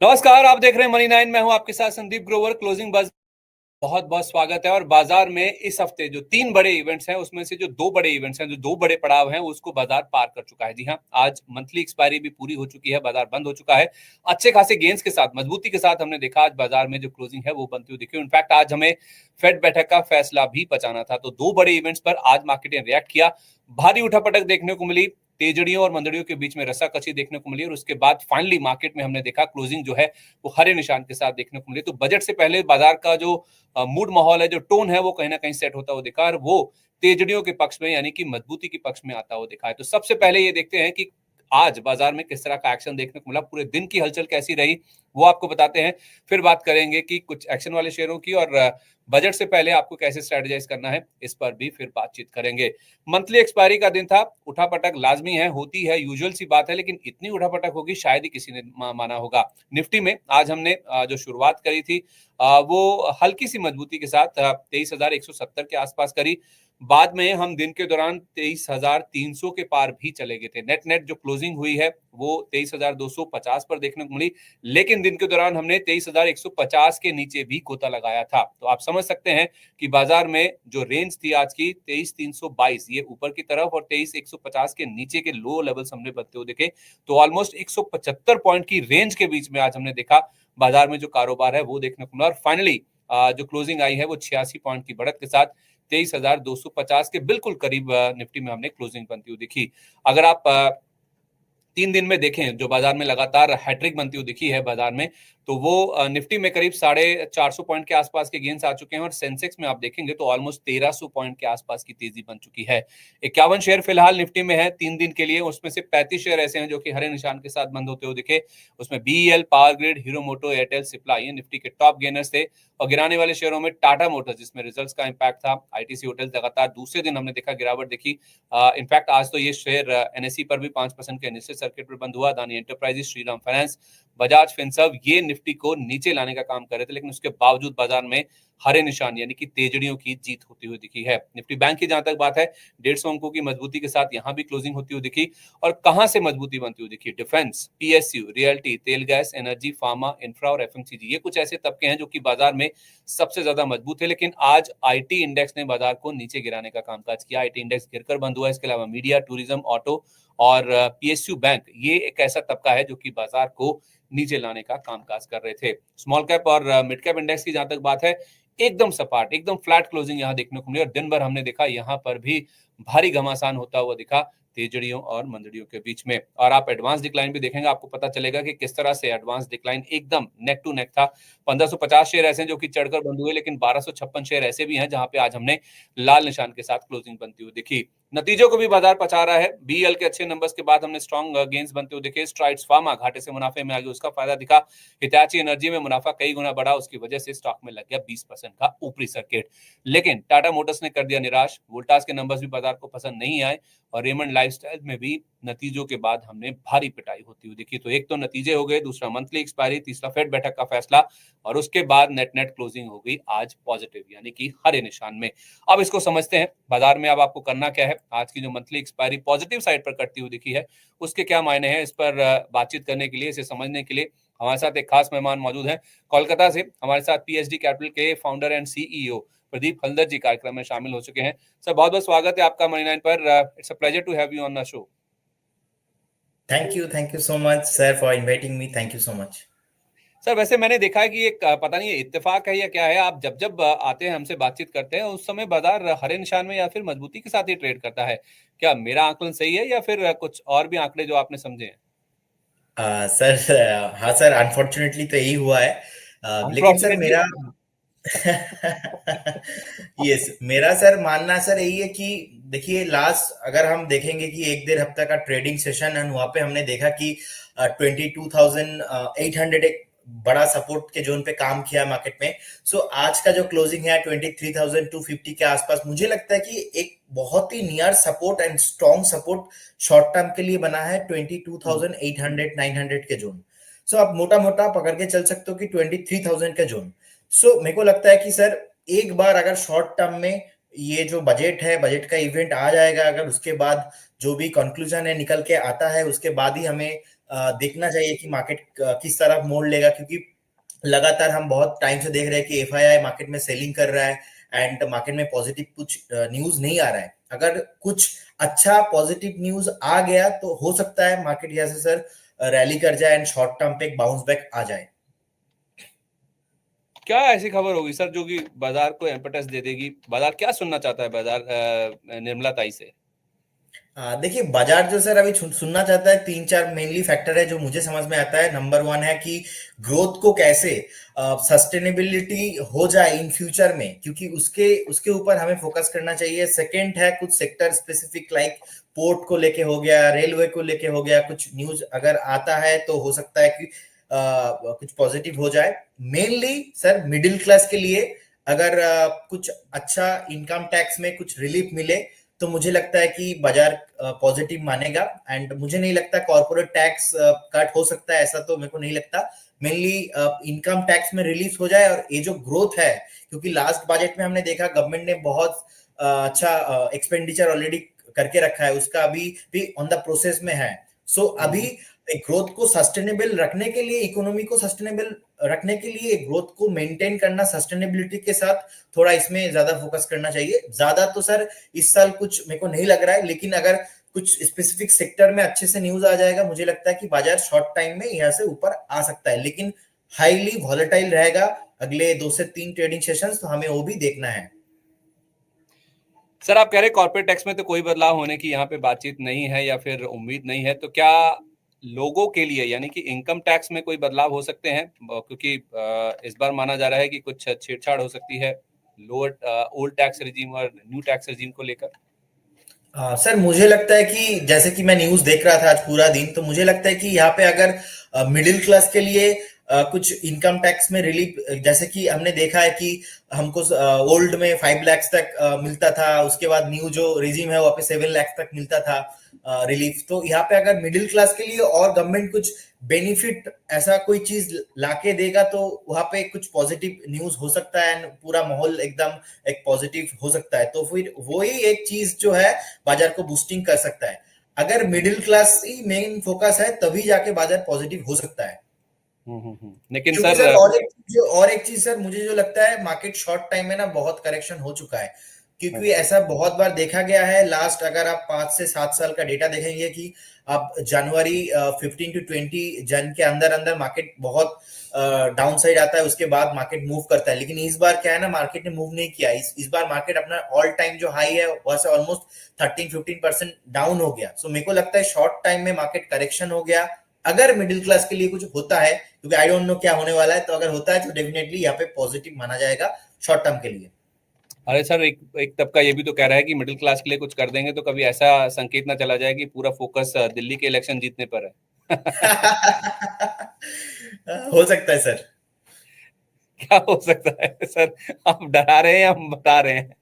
नमस्कार, आप देख रहे हैं मनी 9। मैं हूं आपके साथ संदीप ग्रोवर। क्लोजिंग बज बहुत बहुत स्वागत है। और बाजार में इस हफ्ते जो 3 बड़े इवेंट्स हैं उसमें से जो 2 बड़े इवेंट्स हैं, जो 2 बड़े पड़ाव हैं, उसको बाजार पार कर चुका है। जी हां, आज मंथली एक्सपायरी भी पूरी हो चुकी है, बाजार बंद हो चुका है। अच्छे खासे गेंस के साथ, मजबूती के साथ हमने देखा आज बाजार में जो क्लोजिंग है वो बनती हुई दिखी। इनफैक्ट आज हमें फेड बैठक का फैसला भी बचाना था, तो 2 बड़े इवेंट्स पर आज मार्केट ने रिएक्ट किया। भारी उठापटक देखने को मिली, तेजड़ियों और मंदड़ियों के बीच में रस्साकसी देखने को मिली, और उसके बाद फाइनली मार्केट में हमने देखा क्लोजिंग जो है वो हरे निशान के साथ देखने को मिली। तो बजट से पहले बाजार का जो मूड माहौल है, जो टोन है, वो कहीं ना कहीं सेट होता हुआ दिखा, और वो तेजड़ियों के पक्ष में यानी कि मजबूती के पक्ष में आता हुआ दिखा है। तो सबसे पहले ये देखते हैं कि आज बाजार में किस तरह का एक्शन देखने को मिला, पूरे दिन की हलचल कैसी रही, वो आपको बताते हैं। फिर बात करेंगे कि कुछ एक्शन वाले शेयरों की, और बजट से पहले आपको कैसे स्ट्रेटेजाइज करना है, इस पर भी फिर बातचीत करेंगे। मंथली एक्सपायरी का दिन था, उठापटक लाजमी है, होती है, यूजुअल सी बात है, लेकिन इतनी उठापटक होगी शायद ही किसी ने माना होगा। निफ्टी में आज हमने जो शुरुआत करी थी वो हल्की सी मजबूती के साथ 23,170 के आसपास करी। बाद में हम दिन के दौरान 23,300 के पार भी चले गए थे। नेट नेट जो क्लोजिंग हुई है वो 23,250 पर देखने को मिली, लेकिन दिन के दौरान हमने 23,150 के नीचे भी गोता लगाया था। तो आप समझ सकते हैं कि बाजार में जो रेंज थी आज की 23,322, ये ऊपर की तरफ, और 23,150 के नीचे के लो लेवल्स हमने बनते हुए देखे। तो ऑलमोस्ट 175 पॉइंट की रेंज के बीच में आज हमने देखा बाजार में जो कारोबार है वो देखने को मिला। और फाइनली जो क्लोजिंग आई है वो 86 पॉइंट की बढ़त के साथ 23,250 के बिल्कुल करीब निफ्टी में हमने क्लोजिंग बनती हुई दिखी। अगर आप 3 दिन में देखें, जो बाजार में लगातार हैट्रिक बनती हुई दिखी है बाजार में, तो वो निफ्टी में करीब 450 पॉइंट के आसपास के गेंस आ चुके हैं, और सेंसेक्स में आप देखेंगे तो ऑलमोस्ट 1300 पॉइंट के आसपास की तेजी बन चुकी है। 51 शेयर फिलहाल निफ्टी में है 3 दिन के लिए, उसमें से 35 शेयर ऐसे हैं जो कि हरे निशान के साथ बंद होते हुए दिखे। उसमें बीईएल, पावर ग्रिड, हीरो मोटो, एयरटेल, सिप्ला, ये निफ्टी के टॉप गेनर्स थे। और गिराने वाले शेयरों में टाटा मोटर्स, जिसमें रिजल्ट्स का इंपैक्ट था, आईटीसी होटल्स लगातार दूसरे दिन हमने देखा गिरावट देखी। इनफैक्ट आज तो ये शेयर एनएसई पर भी 5% के नीचे सर्किट पर बंद हुआ। Adani enterprises, Shriram finance, Bajaj Finserv, ये निफ्टी को नीचे लाने का काम कर रहे थे, लेकिन उसके बावजूद बाजार में हरे निशान यानी कि तेजड़ियों की जीत होती हुई दिखी है। निफ्टी बैंक की जहां तक बात है, 150 अंकों की मजबूती के साथ यहां भी क्लोजिंग होती हुई दिखी। और कहां से मजबूती बनती हुई दिखी? डिफेंस, पीएसयू, रियल्टी, तेल गैस, एनर्जी, फार्मा, इंफ्रा और एफएमसीजी, ये कुछ ऐसे तबके हैं जो कि बाजार में सबसे ज्यादा मजबूत है। लेकिन आज आईटी इंडेक्स ने बाजार को नीचे गिराने का कामकाज किया। आईटी इंडेक्स गिरकर बंद हुआ। इसके अलावा मीडिया, टूरिज्म, ऑटो और पीएसयू बैंक, ये एक ऐसा तबका है जो कि बाजार को नीचे लाने का कामकाज कर रहे थे। स्मॉल कैप और मिड कैप इंडेक्स की जहां तक बात है, एकदम सपाट, एकदम फ्लैट क्लोजिंग यहां देखने को मिली। और दिन भर हमने देखा यहां पर भी भारी घमासान होता हुआ दिखा तेजड़ियों और मंदड़ियों के बीच में। और आप एडवांस डिक्लाइन भी देखेंगे, आपको पता चलेगा कि किस तरह से एडवांस डिक्लाइन एकदम नेक टू नेक था। 1550 शेयर ऐसे हैं जो कि चढ़कर बंद हुए, लेकिन 1256 शेयर ऐसे भी हैं जहां पे आज हमने लाल निशान के साथ क्लोजिंग बनती हुई दिखी। नतीजों को भी बाजार पचा रहा है। बीएल के अच्छे नंबर्स के बाद हमने स्ट्रॉन्ग गेन्स बनते हुए दिखे। स्ट्राइड्स फार्मा घाटे से मुनाफे में आ गई, उसका फायदा दिखा। हिताची एनर्जी में मुनाफा कई गुना बढ़ा, उसकी वजह से स्टॉक में लग गया 20% का ऊपरी सर्किट। लेकिन टाटा मोटर्स ने कर दिया निराश। वोल्टास के नंबर्स भी बाजार को पसंद नहीं आए, और रेमंड लाइफस्टाइल में भी नतीजों के बाद हमने भारी पिटाई होती हुई दिखी। तो एक तो नतीजे हो गए, दूसरा मंथली एक्सपायरी, तीसरा फेड बैठक का फैसला, और उसके बाद नेट नेट क्लोजिंग हो गई आज पॉजिटिव यानी कि हरे निशान में। अब इसको समझते हैं बाजार में अब आपको करना क्या है। आज की जो मंथली एक्सपायरी पॉजिटिव साइड पर करती हुई दिखी है, उसके क्या मायने हैं, इस पर बातचीत करने के लिए, इसे समझने के लिए हमारे साथ एक खास मेहमान मौजूद हैं। कोलकाता से हमारे साथ पीएचडी कैपिटल के founder and CEO Pradeep Haldar ji कार्यक्रम में शामिल हो चुके हैं। सर, बहुत बहुत स्वागत है आपका मनी 9 पर। It's a pleasure to have you on the show. Thank you so much, sir, for inviting me. Thank you so much. Sir, वैसे मैंने देखा है कि एक पता नहीं ये इत्तेफाक है या क्या है, आप जब जब आते हैं हमसे बातचीत करते हैं, उस समय बाजार हरे निशान में या फिर मजबूती के साथ ही ट्रेड करता है। क्या मेरा आकलन सही है, या फिर कुछ और भी आंकड़े जो आपने समझे हैं? सर, हाँ सर, अनफॉर्चुनेटली तो यही हुआ है। लेकिन सर अनफॉर्चुनेटली। मेरा यस, मेरा सर मानना सर यही है कि देखिए, लास्ट अगर हम देखेंगे कि 1 डेढ़ हफ्ता का ट्रेडिंग सेशन है, वहां पे हमने देखा कि 22,800 एक बड़ा सपोर्ट के जोन पे काम किया मार्केट में। सो आज का जो क्लोजिंग है 23,250 के आसपास, मुझे लगता है कि एक बहुत ही near support and strong support short term के लिए बना है 22,800 900 के जोन। सो आप मोटा मोटा पकड़ के चल सकते हो कि 23,000 का जोन। सो मेरे को लगता है कि सर एक बार अगर शॉर्ट टर्म में ये जो बजट है, बजट का इवेंट आ जाएगा, अगर उसके बाद जो भी कंक्लूजन है निकल के आता है, उसके बाद ही हमें देखना चाहिए कि मार्केट किस तरफ मोड़ लेगा, क्योंकि लगातार हम बहुत टाइम से देख रहे हैं कि एफआईआई मार्केट में सेलिंग कर रहा है एंड मार्केट में पॉजिटिव कुछ न्यूज नहीं आ रहा है। अगर कुछ अच्छा पॉजिटिव न्यूज आ गया तो हो सकता है मार्केट यहाँ से सर रैली कर जाए एंड शॉर्ट टर्म पे एक बाउंस बैक आ जाए। क्या ऐसी खबर होगी सर जो कि बाजार को इम्पेटस दे देगी? बाजार क्या सुनना चाहता है बाजार निर्मला ताई से? देखिए बाजार जो सर अभी सुनना चाहता है, तीन चार मेनली फैक्टर है जो मुझे समझ में आता है। नंबर वन है कि ग्रोथ को कैसे सस्टेनेबिलिटी हो जाए इन फ्यूचर में, क्योंकि उसके उसके ऊपर हमें फोकस करना चाहिए। सेकंड है कुछ सेक्टर स्पेसिफिक, लाइक पोर्ट को लेके हो गया, रेलवे को लेके हो गया, कुछ न्यूज अगर आता है तो हो सकता है कि कुछ पॉजिटिव हो जाए। मेनली सर मिडिल क्लास के लिए अगर कुछ अच्छा इनकम टैक्स में कुछ रिलीफ मिले तो मुझे लगता है कि बाजार पॉजिटिव मानेगा। एंड मुझे नहीं लगता कॉर्पोरेट टैक्स कट हो सकता है, ऐसा तो मेरे को नहीं लगता। मेनली इनकम टैक्स में रिलीफ हो जाए और ये जो ग्रोथ है, क्योंकि लास्ट बजट में हमने देखा गवर्नमेंट ने बहुत अच्छा एक्सपेंडिचर ऑलरेडी करके रखा है, उसका अभी भी ऑन द प्रोसेस में है। सो अभी ग्रोथ को सस्टेनेबल रखने के लिए, इकोनॉमी को सस्टेनेबल रखने के लिए, ग्रोथ को मेंटेन करना सस्टेनेबिलिटी के साथ, थोड़ा इसमें ज्यादा फोकस करना चाहिए। ज्यादा तो सर इस साल कुछ मेरे को नहीं लग रहा है, लेकिन अगर कुछ स्पेसिफिक सेक्टर में अच्छे से न्यूज आ जाएगा, मुझे लगता है कि बाजार शॉर्ट टाइम में यहाँ से ऊपर आ सकता है, लेकिन हाईली वॉलेटाइल रहेगा अगले 2 से 3 ट्रेडिंग सेशंस, तो हमें वो भी देखना है। सर आप कह रहे कॉर्पोरेट टैक्स में तो कोई बदलाव होने की यहाँ पे बातचीत नहीं है या फिर उम्मीद नहीं है, तो क्या लोगों के लिए यानी कि इनकम टैक्स में कोई बदलाव हो सकते हैं? क्योंकि इस बार माना जा रहा है कि कुछ छेड़छाड़ हो सकती है लोअर ओल्ड टैक्स रिजीम और न्यू टैक्स रिजीम को लेकर। सर मुझे लगता है कि जैसे कि मैं न्यूज देख रहा था आज पूरा दिन, तो मुझे लगता है कि यहाँ पे अगर मिडिल क्लास के लिए कुछ इनकम टैक्स में रिलीफ, जैसे कि हमने देखा है कि हमको ओल्ड में 5 लाख तक मिलता था, उसके बाद न्यू जो रिजीम है वहाँ पे 7 लाख तक मिलता था रिलीफ। तो यहाँ पे अगर मिडिल क्लास के लिए और गवर्नमेंट कुछ बेनिफिट ऐसा कोई चीज लाके देगा तो वहां पे कुछ पॉजिटिव न्यूज हो सकता है एंड पूरा माहौल एकदम एक पॉजिटिव हो सकता है। तो फिर वही एक चीज जो है बाजार को बूस्टिंग कर सकता है। अगर मिडिल क्लास ही मेन फोकस है तभी जाके बाजार पॉजिटिव हो सकता है। लेकिन क्योंकि सर सर और एक चीज सर मुझे जो लगता है, मार्केट शॉर्ट टाइम में ना बहुत करेक्शन हो चुका है, क्योंकि ऐसा बहुत बार देखा गया है। लास्ट अगर आप 5 से 7 साल का डेटा देखेंगे कि आप जनवरी 15 to 20 जन के अंदर अंदर मार्केट बहुत डाउन साइड आता है, उसके बाद मार्केट मूव करता है। लेकिन इस बार क्या है ना, मार्केट ने मूव नहीं किया। इस बार मार्केट अपना ऑल टाइम जो हाई है वहां से ऑलमोस्ट 13-15% डाउन हो गया। सो मेरे को लगता है शॉर्ट टाइम में मार्केट करेक्शन हो गया। अगर मिडिल क्लास के लिए कुछ होता है, क्योंकि आई डोंट नो क्या होने वाला है, तो अगर होता है तो डेफिनेटली यहाँ पे पॉजिटिव माना जाएगा शॉर्ट टर्म के लिए। अरे सर एक तबका ये भी तो कह रहा है कि मिडिल क्लास के लिए कुछ कर देंगे तो कभी ऐसा संकेत ना चला जाए कि पूरा फोकस दिल्ली के इलेक्शन जीतने पर है। हो सकता है सर। क्या हो सकता है सर? आप डरा रहे हैं या हम बता रहे हैं?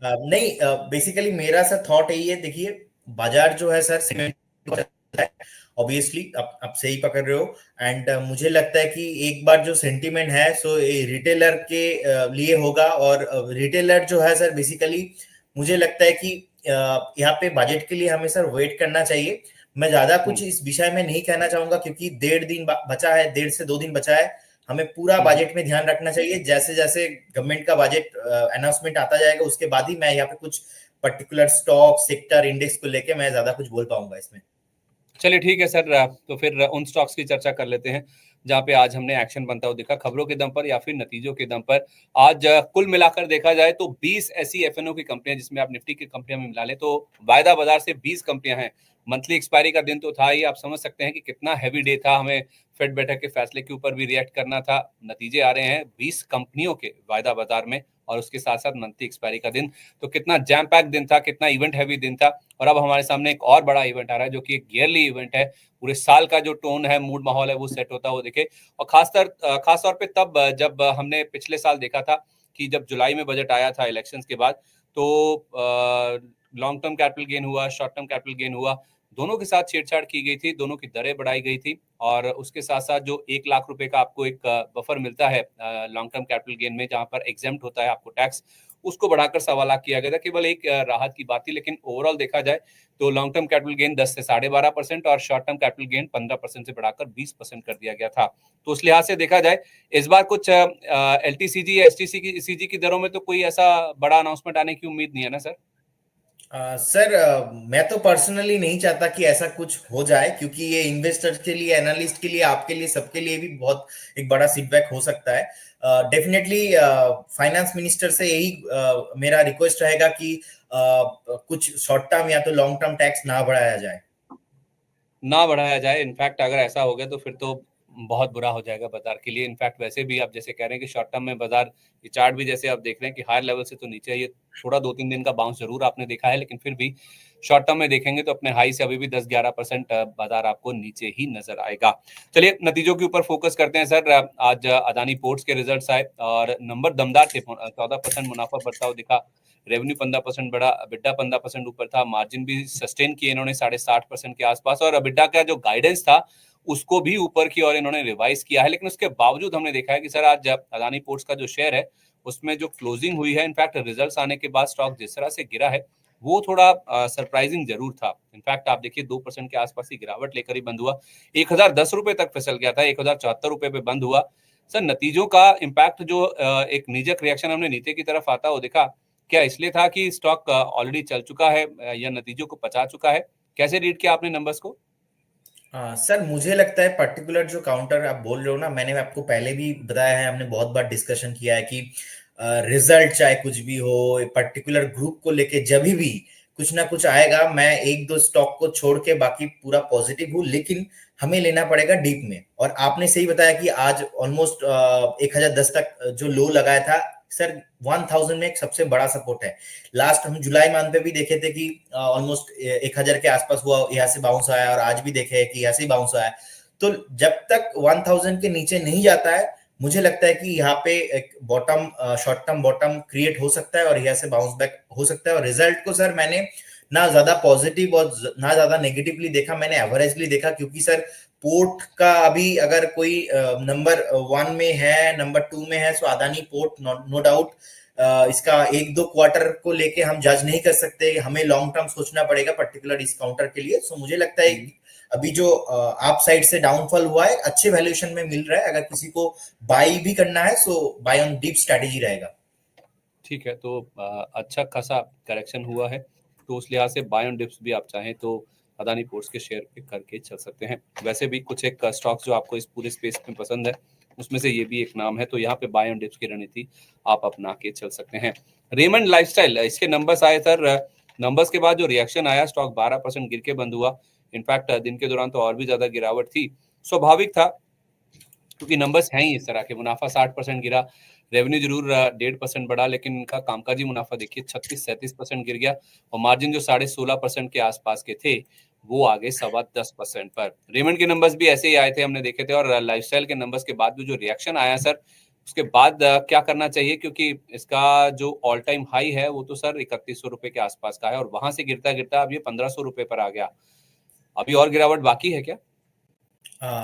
नहीं, बेसिकली मेरा सर थॉट यही है। देखिए बाजार जो है सर सीमेंट है, ऑब्वियसली आप सही पकड़ रहे हो। एंड मुझे लगता है कि एक बार जो सेंटीमेंट है सो रिटेलर के लिए होगा, और रिटेलर जो है सर बेसिकली मुझे लगता है कि यहाँ पे बजट के लिए हमें सर वेट करना चाहिए। मैं ज्यादा कुछ इस विषय में नहीं कहना चाहूंगा, क्योंकि 1.5 दिन बचा है, 1.5 से 2 दिन बचा है। हमें पूरा बजट में ध्यान रखना चाहिए। जैसे जैसे गवर्नमेंट का बजट अनाउंसमेंट आता जाएगा उसके बाद ही मैं यहाँ पे कुछ पर्टिकुलर स्टॉक सेक्टर इंडेक्स को लेके मैं ज्यादा कुछ बोल पाऊंगा इसमें। चलिए ठीक है सर, तो फिर उन स्टॉक्स की चर्चा कर लेते हैं जहां पे आज हमने एक्शन बनता हुआ देखा, खबरों के दम पर या फिर नतीजों के दम पर। आज कुल मिलाकर देखा जाए तो 20 ऐसी एफएनओ की कंपनियां, जिसमें आप निफ्टी की कंपनियां में मिला लें तो वायदा बाजार से 20 कंपनियां हैं। मंथली एक्सपायरी का दिन तो था ही, आप समझ सकते हैं कि कितना हैवी डे था। हमें फेड बैठक के फैसले के ऊपर भी रिएक्ट करना था। नतीजे आ रहे हैं 20 कंपनियों के वायदा बाजार में, और उसके साथ साथ मंथली एक्सपायरी का दिन। तो कितना जैम पैक दिन था, कितना इवेंट हैवी दिन था। और अब हमारे सामने एक और बड़ा इवेंट आ रहा है जो कि एक ईयरली इवेंट है। पूरे साल का जो टोन है, मूड माहौल है, वो सेट होता है वो देखे। और खास तौर पे तब जब हमने पिछले साल देखा था कि जब जुलाई में बजट आया था इलेक्शंस के बाद, तो लॉन्ग टर्म कैपिटल गेन हुआ, शॉर्ट टर्म कैपिटल गेन हुआ, दोनों के साथ छेड़छाड़ की गई थी, दोनों की दरें बढ़ाई गई थी। और उसके साथ साथ जो 1 लाख रुपए का आपको एक बफर मिलता है लॉन्ग टर्म कैपिटल गेन में, जहां पर एग्जेम्प्ट होता है आपको टैक्स, उसको बढ़ाकर 1.25 लाख किया गया था। केवल एक राहत की बात थी, लेकिन ओवरऑल देखा जाए तो लॉन्ग टर्म कैपिटल गेन 10 से 12.5% और शॉर्ट टर्म कैपिटल गेन 15% से बढ़ाकर 20% कर दिया गया था। तो उस लिहाज से देखा जाए इस बार कुछ एलटीसीजी या एसटीसीजी की दरों में तो कोई ऐसा बड़ा अनाउंसमेंट आने की उम्मीद नहीं है ना सर? सर, मैं तो पर्सनली नहीं चाहता कि ऐसा कुछ हो जाए, क्योंकि ये इन्वेस्टर्स के लिए, एनालिस्ट के लिए, आपके लिए, सबके लिए भी बहुत एक बड़ा सीटबैक हो सकता है। डेफिनेटली फाइनेंस मिनिस्टर से यही मेरा रिक्वेस्ट रहेगा कि कुछ शॉर्ट टर्म या तो लॉन्ग टर्म टैक्स ना बढ़ाया जाए। ना बढ़ाया जाए। इनफैक्ट अगर ऐसा हो गया तो फिर तो बहुत बुरा हो जाएगा बाजार के लिए। इनफैक्ट वैसे भी आप जैसे कह रहे हैं कि शॉर्ट टर्म में बाजार, ये चार्ट भी जैसे आप देख रहे हैं कि हायर लेवल से तो नीचे है, ये थोड़ा 2-3 दिन का बाउंस जरूर आपने देखा है, लेकिन फिर भी शॉर्ट टर्म में देखेंगे तो अपने हाई से अभी भी 10-11% बाजार आपको नीचे ही नजर आएगा। चलिए नतीजों के ऊपर फोकस करते हैं सर। आज अदानी पोर्ट्स के रिजल्ट्स आए और नंबर दमदार थे। 14% मुनाफा बढ़ता हुआ दिखा, रेवेन्यू 15% बढ़ा, अबिड्डा 15% ऊपर था, मार्जिन भी सस्टेन किए इन्होंने 60.5% के आसपास, और अबिड्डा का जो गाइडेंस था उसको भी ऊपर की और इन्होंने रिवाइज किया है। लेकिन उसके बावजूद हमने देखा है कि सर आज अदानी पोर्ट्स का जो शेयर है उसमें जो क्लोजिंग हुई है, इनफैक्ट रिजल्ट्स आने के बाद स्टॉक जिस तरह से गिरा है वो थोड़ा सरप्राइजिंग जरूर था। इनफैक्ट आप देखिए 2% के आसपास ही गिरावट लेकर ही बंद हुआ, 1010 रुपए तक फिसल गया था, 1074 रुपए पे बंद हुआ। सर नतीजों का इम्पैक्ट जो एक नीजक रिएक्शन हमने नीचे की तरफ आता वो देखा, क्या इसलिए था कि स्टॉक ऑलरेडी चल चुका है या नतीजों को पचा चुका है? कैसे रीड किया आपने नंबर्स को? सर, मुझे लगता है पर्टिकुलर जो काउंटर आप बोल रहे हो ना, मैंने आपको पहले भी बताया है, हमने बहुत बार डिस्कशन किया है कि रिजल्ट चाहे कुछ भी हो, पर्टिकुलर ग्रुप को लेके जब भी कुछ ना कुछ आएगा, मैं एक दो स्टॉक को छोड़ के बाकी पूरा पॉजिटिव हूँ, लेकिन हमें लेना पड़ेगा डीप में। और आपने सही बताया कि आज ऑलमोस्ट 1010 तक जो लो लगाया था सर, 1000 में एक सबसे बड़ा सपोर्ट है। लास्ट हम जुलाई मंथ पे भी देखे थे कि ऑलमोस्ट 1000 के आसपास हुआ, यहाँ से बाउंस आया, और आज भी देखे कि यहाँ से बाउंस आया। तो जब तक 1000 के नीचे नहीं जाता है, मुझे लगता है कि यहाँ पे एक bottom, short term bottom create हो सकता है और यहाँ से बाउंस बैक हो सकता है। और रिजल्ट को सर मैंने ना ज्यादा पॉजिटिव और ना ज्यादा नेगेटिवली देखा, मैंने एवरेजली देखा, क्योंकि सर पोर्ट का अभी अगर कोई नंबर 1 में है, नंबर 2 में है, सो अदानी पोर्ट नो डाउट। इसका एक दो क्वार्टर को लेके हम जज नहीं कर सकते, हमें लॉन्ग टर्म सोचना पड़ेगा पर्टिकुलर इस काउंटर के लिए। सो मुझे लगता है अभी जो आप साइड से डाउनफॉल हुआ है अच्छे वैल्यूएशन में मिल रहा है, अगर किसी को बाई भी करना है सो बाय ऑन डीप स्ट्रेटेजी रहेगा। ठीक है, तो अच्छा खासा करेक्शन हुआ है, तो उस लिहाज से बाय ऑन डिप्स भी आप चाहें तो अदानी पोर्ट्स के शेयर पे करके चल सकते हैं। वैसे भी कुछ एक स्टॉक्स जो आपको इस पूरे स्पेस में पसंद है उसमें से ये भी एक नाम है, तो यहाँ पे बाय ऑन डिप्स की रणनीति आप अपना के चल सकते हैं। रेमंड लाइफस्टाइल, इसके नंबर्स आए सर। नंबर्स के बाद जो रिएक्शन आया, स्टॉक 12% गिर के बंद हुआ। इनफैक्ट दिन के दौरान तो और भी ज्यादा गिरावट थी, स्वाभाविक था क्योंकि नंबर्स हैं ही इस तरह के। मुनाफा 60% गिरा, रेवेन्यू जरूर 1.5% बढ़ा, लेकिन इनका कामकाजी मुनाफा देखिए 36-37% गिर गया, और मार्जिन जो 16.5% के आसपास के थे वो आगे 10.25% पर। रेमंड के नंबर्स भी ऐसे ही आए थे, हमने देखे थे। और लाइफस्टाइल के नंबर्स के बाद भी जो रिएक्शन आया सर, उसके बाद क्या करना चाहिए, क्योंकि इसका जो ऑल टाइम हाई है वो तो सर 3100 रुपए के आसपास का है, और वहां से गिरता गिरता अब ये 1500 रुपए पर आ गया। अभी और गिरावट बाकी है क्या?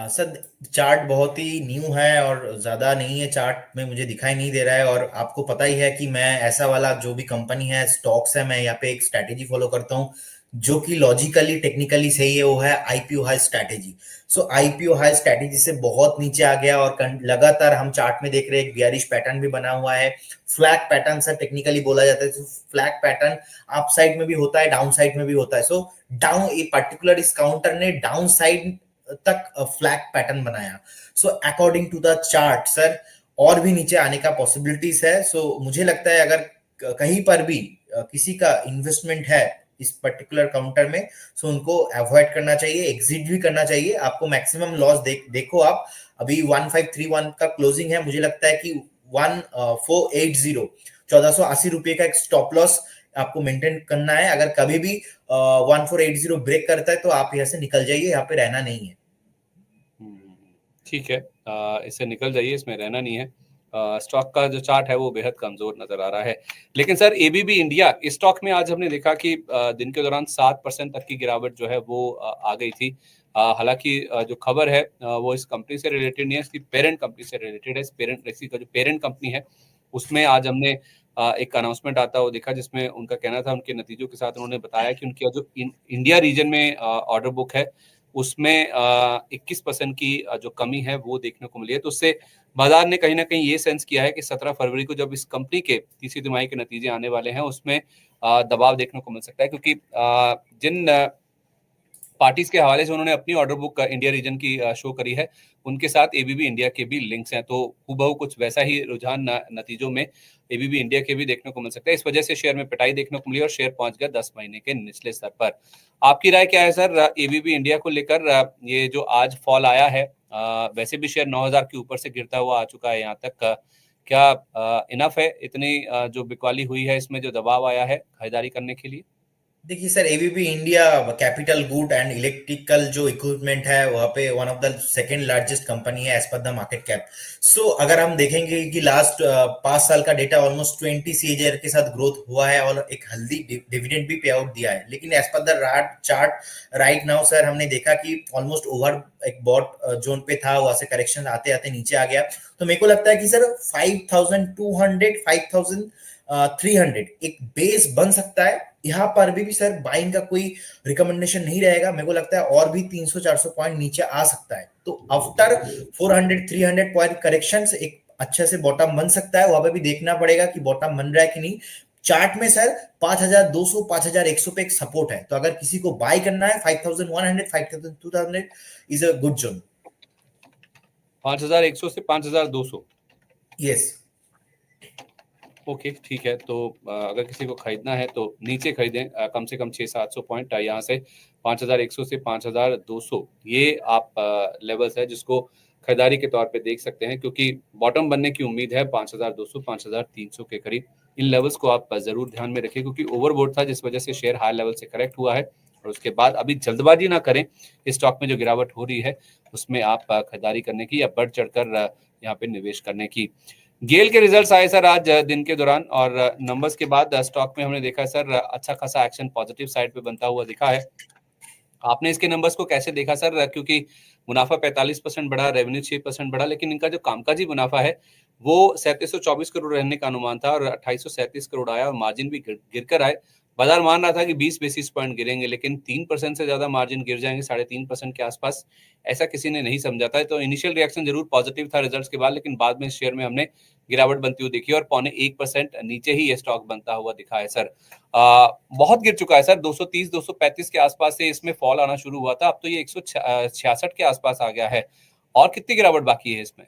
सर, चार्ट बहुत ही न्यू है और ज्यादा नहीं है, चार्ट में मुझे दिखाई नहीं दे रहा है। और आपको पता ही है कि मैं ऐसा वाला जो भी कंपनी है, स्टॉक्स है, मैं यहाँ पे एक स्ट्रैटेजी फॉलो करता हूँ जो कि लॉजिकली टेक्निकली सही है, वो है आईपीओ हाई स्ट्रैटेजी। सो आईपीओ हाई स्ट्रैटेजी से बहुत नीचे आ गया, और लगातार हम चार्ट में देख रहे हैं एक बियरिश पैटर्न भी बना हुआ है। फ्लैग पैटर्न सर टेक्निकली बोला जाता है। तो फ्लैग पैटर्न अप साइड में भी होता है, डाउन साइड में भी होता है। सो डाउन, ये पर्टिकुलर इस काउंटर ने डाउन साइड तक फ्लैग पैटर्न बनाया। So according to the chart sir, और भी नीचे आने का पॉसिबिलिटीज है। सो मुझे लगता है अगर कहीं पर भी किसी का इन्वेस्टमेंट है इस पर्टिकुलर काउंटर में, सो उनको अवॉइड करना चाहिए, एग्जिट भी करना चाहिए। आपको मैक्सिमम लॉस देखो आप, अभी 1531 का क्लोजिंग है, मुझे लगता है कि 1480 1480 रुपए का एक स्टॉप लॉस आपको मेंटेन करना है। अगर कभी भी 1480 ब्रेक करता है तो आप यहाँ से निकल जाइए, यहाँ पे रहना नहीं है। ठीक है, इससे निकल जाइए, इसमें रहना नहीं है। स्टॉक का जो चार्ट है वो बेहद कमजोर नजर आ रहा है। लेकिन सर एबीबी इंडिया, इस स्टॉक में आज हमने देखा कि दिन के दौरान 7% तक की गिरावट जो है वो आ गई थी। हालांकि जो खबर है वो इस कंपनी से रिलेटेड नहीं है, इसकी पेरेंट कंपनी से रिलेटेड है। इस पेरेंट, इसी का जो पेरेंट कंपनी है उसमें आज हमने एक अनाउंसमेंट आता हुआ देखा, जिसमें उनका कहना था, उनके नतीजों के साथ उन्होंने बताया कि उनकी जो इंडिया रीजन में ऑर्डर बुक है उसमें 21% की जो कमी है वो देखने को मिली है। तो उससे बाजार ने कहीं ना कहीं ये सेंस किया है कि 17 फरवरी को जब इस कंपनी के तीसरी तिमाही के नतीजे आने वाले हैं उसमें दबाव देखने को मिल सकता है, क्योंकि जिन पार्टीज के हवाले से उन्होंने अपनी ऑर्डर बुक इंडिया रीजन की शो करी है, उनके साथ एबीबी इंडिया के भी लिंक्स हैं। तो हूबहू कुछ वैसा ही रुझान नतीजों में एबीबी इंडिया के भी देखने को मिल सकता है। इस वजह से शेयर में पिटाई देखने को मिली और शेयर पहुंच गया 10 महीने के निचले स्तर पर। आपकी राय क्या है सर एबीबी इंडिया को लेकर? ये जो आज फॉल आया है, वैसे भी शेयर 9,000 के ऊपर से गिरता हुआ आ चुका है यहाँ तक, क्या इनफ है इतनी जो बिकवाली हुई है, इसमें जो दबाव आया है खरीदारी करने के लिए? देखिए sir, ABB India capital good and electrical जो इक्विपमेंट है वहाँ पे one of the second largest company है as per the market cap. So अगर हम देखेंगे कि लास्ट 5 साल का डेटा ऑलमोस्ट 20 CAGR के साथ ग्रोथ हुआ है और एक हेल्दी डिविडेंड भी पे आउट दिया है, लेकिन as per the chart right now sir हमने देखा कि ऑलमोस्ट ओवर एक बॉट जोन पे था, वहां से करेक्शन आते आते नीचे आ गया। तो मेरे को लगता है कि सर 5,200 5,300 एक बेस बन सकता है। यहाँ पर भी सर बाइंग का कोई रिकमेंडेशन नहीं रहेगा। मेरे को लगता है और भी 300-400 पॉइंट नीचे आ सकता है। तो आफ्टर 400-300 पॉइंट करेक्शन एक अच्छे से बॉटम बन सकता है। वहां पे भी देखना पड़ेगा कि बॉटम बन रहा है कि नहीं। चार्ट में सर 5,200 5,100 पे एक सपोर्ट है, तो अगर किसी को बाय करना है 5,100 5,200 इज अ गुड जोन। 5,100 से 5,200? यस। ओके, ठीक है। तो अगर किसी को खरीदना है तो नीचे खरीदें, कम से कम 600-700 पॉइंट यहाँ से 5,100 से 5,200 ये आप लेवल्स है जिसको खरीदारी के तौर पे देख सकते हैं, क्योंकि बॉटम बनने की उम्मीद है 5,200 5,300 के करीब। इन लेवल्स को आप जरूर ध्यान में रखें, क्योंकि ओवरबोट था जिस वजह से शेयर हाई लेवल से करेक्ट हुआ है, और उसके बाद अभी जल्दबाजी ना करें। इस स्टॉक में जो गिरावट हो रही है उसमें आप खरीदारी करने की या बढ़ चढ़कर यहाँ पे निवेश करने की। गेल के रिजल्ट्स आए सर आज दिन के दौरान, और नंबर्स के बाद स्टॉक में हमने देखा सर अच्छा खासा एक्शन पॉजिटिव साइड पे बनता हुआ दिखा है। आपने इसके नंबर्स को कैसे देखा सर? क्योंकि मुनाफा 45% बढ़ा, रेवेन्यू 6% बढ़ा, लेकिन इनका जो कामकाजी मुनाफा है वो 3724 करोड़ रहने का अनुमान था और 2837 करोड़ आया, और मार्जिन भी गिर कर आए। बाजार मान रहा था कि 20 बेसिस पॉइंट गिरेंगे, लेकिन 3% से ज्यादा मार्जिन गिर जाएंगे, 3.5% के आसपास, ऐसा किसी ने नहीं समझा था। तो इनिशियल रिएक्शन जरूर पॉजिटिव था रिजल्ट्स के बाद, लेकिन बाद में शेयर में हमने गिरावट बनती हुई देखी और 0.25% नीचे ही ये स्टॉक बनता हुआ दिखा है सर। बहुत गिर चुका है सर, 230 235 के आसपास से इसमें फॉल आना शुरू हुआ था, अब तो ये 166 के आसपास आ गया है। और कितनी गिरावट बाकी है इसमें?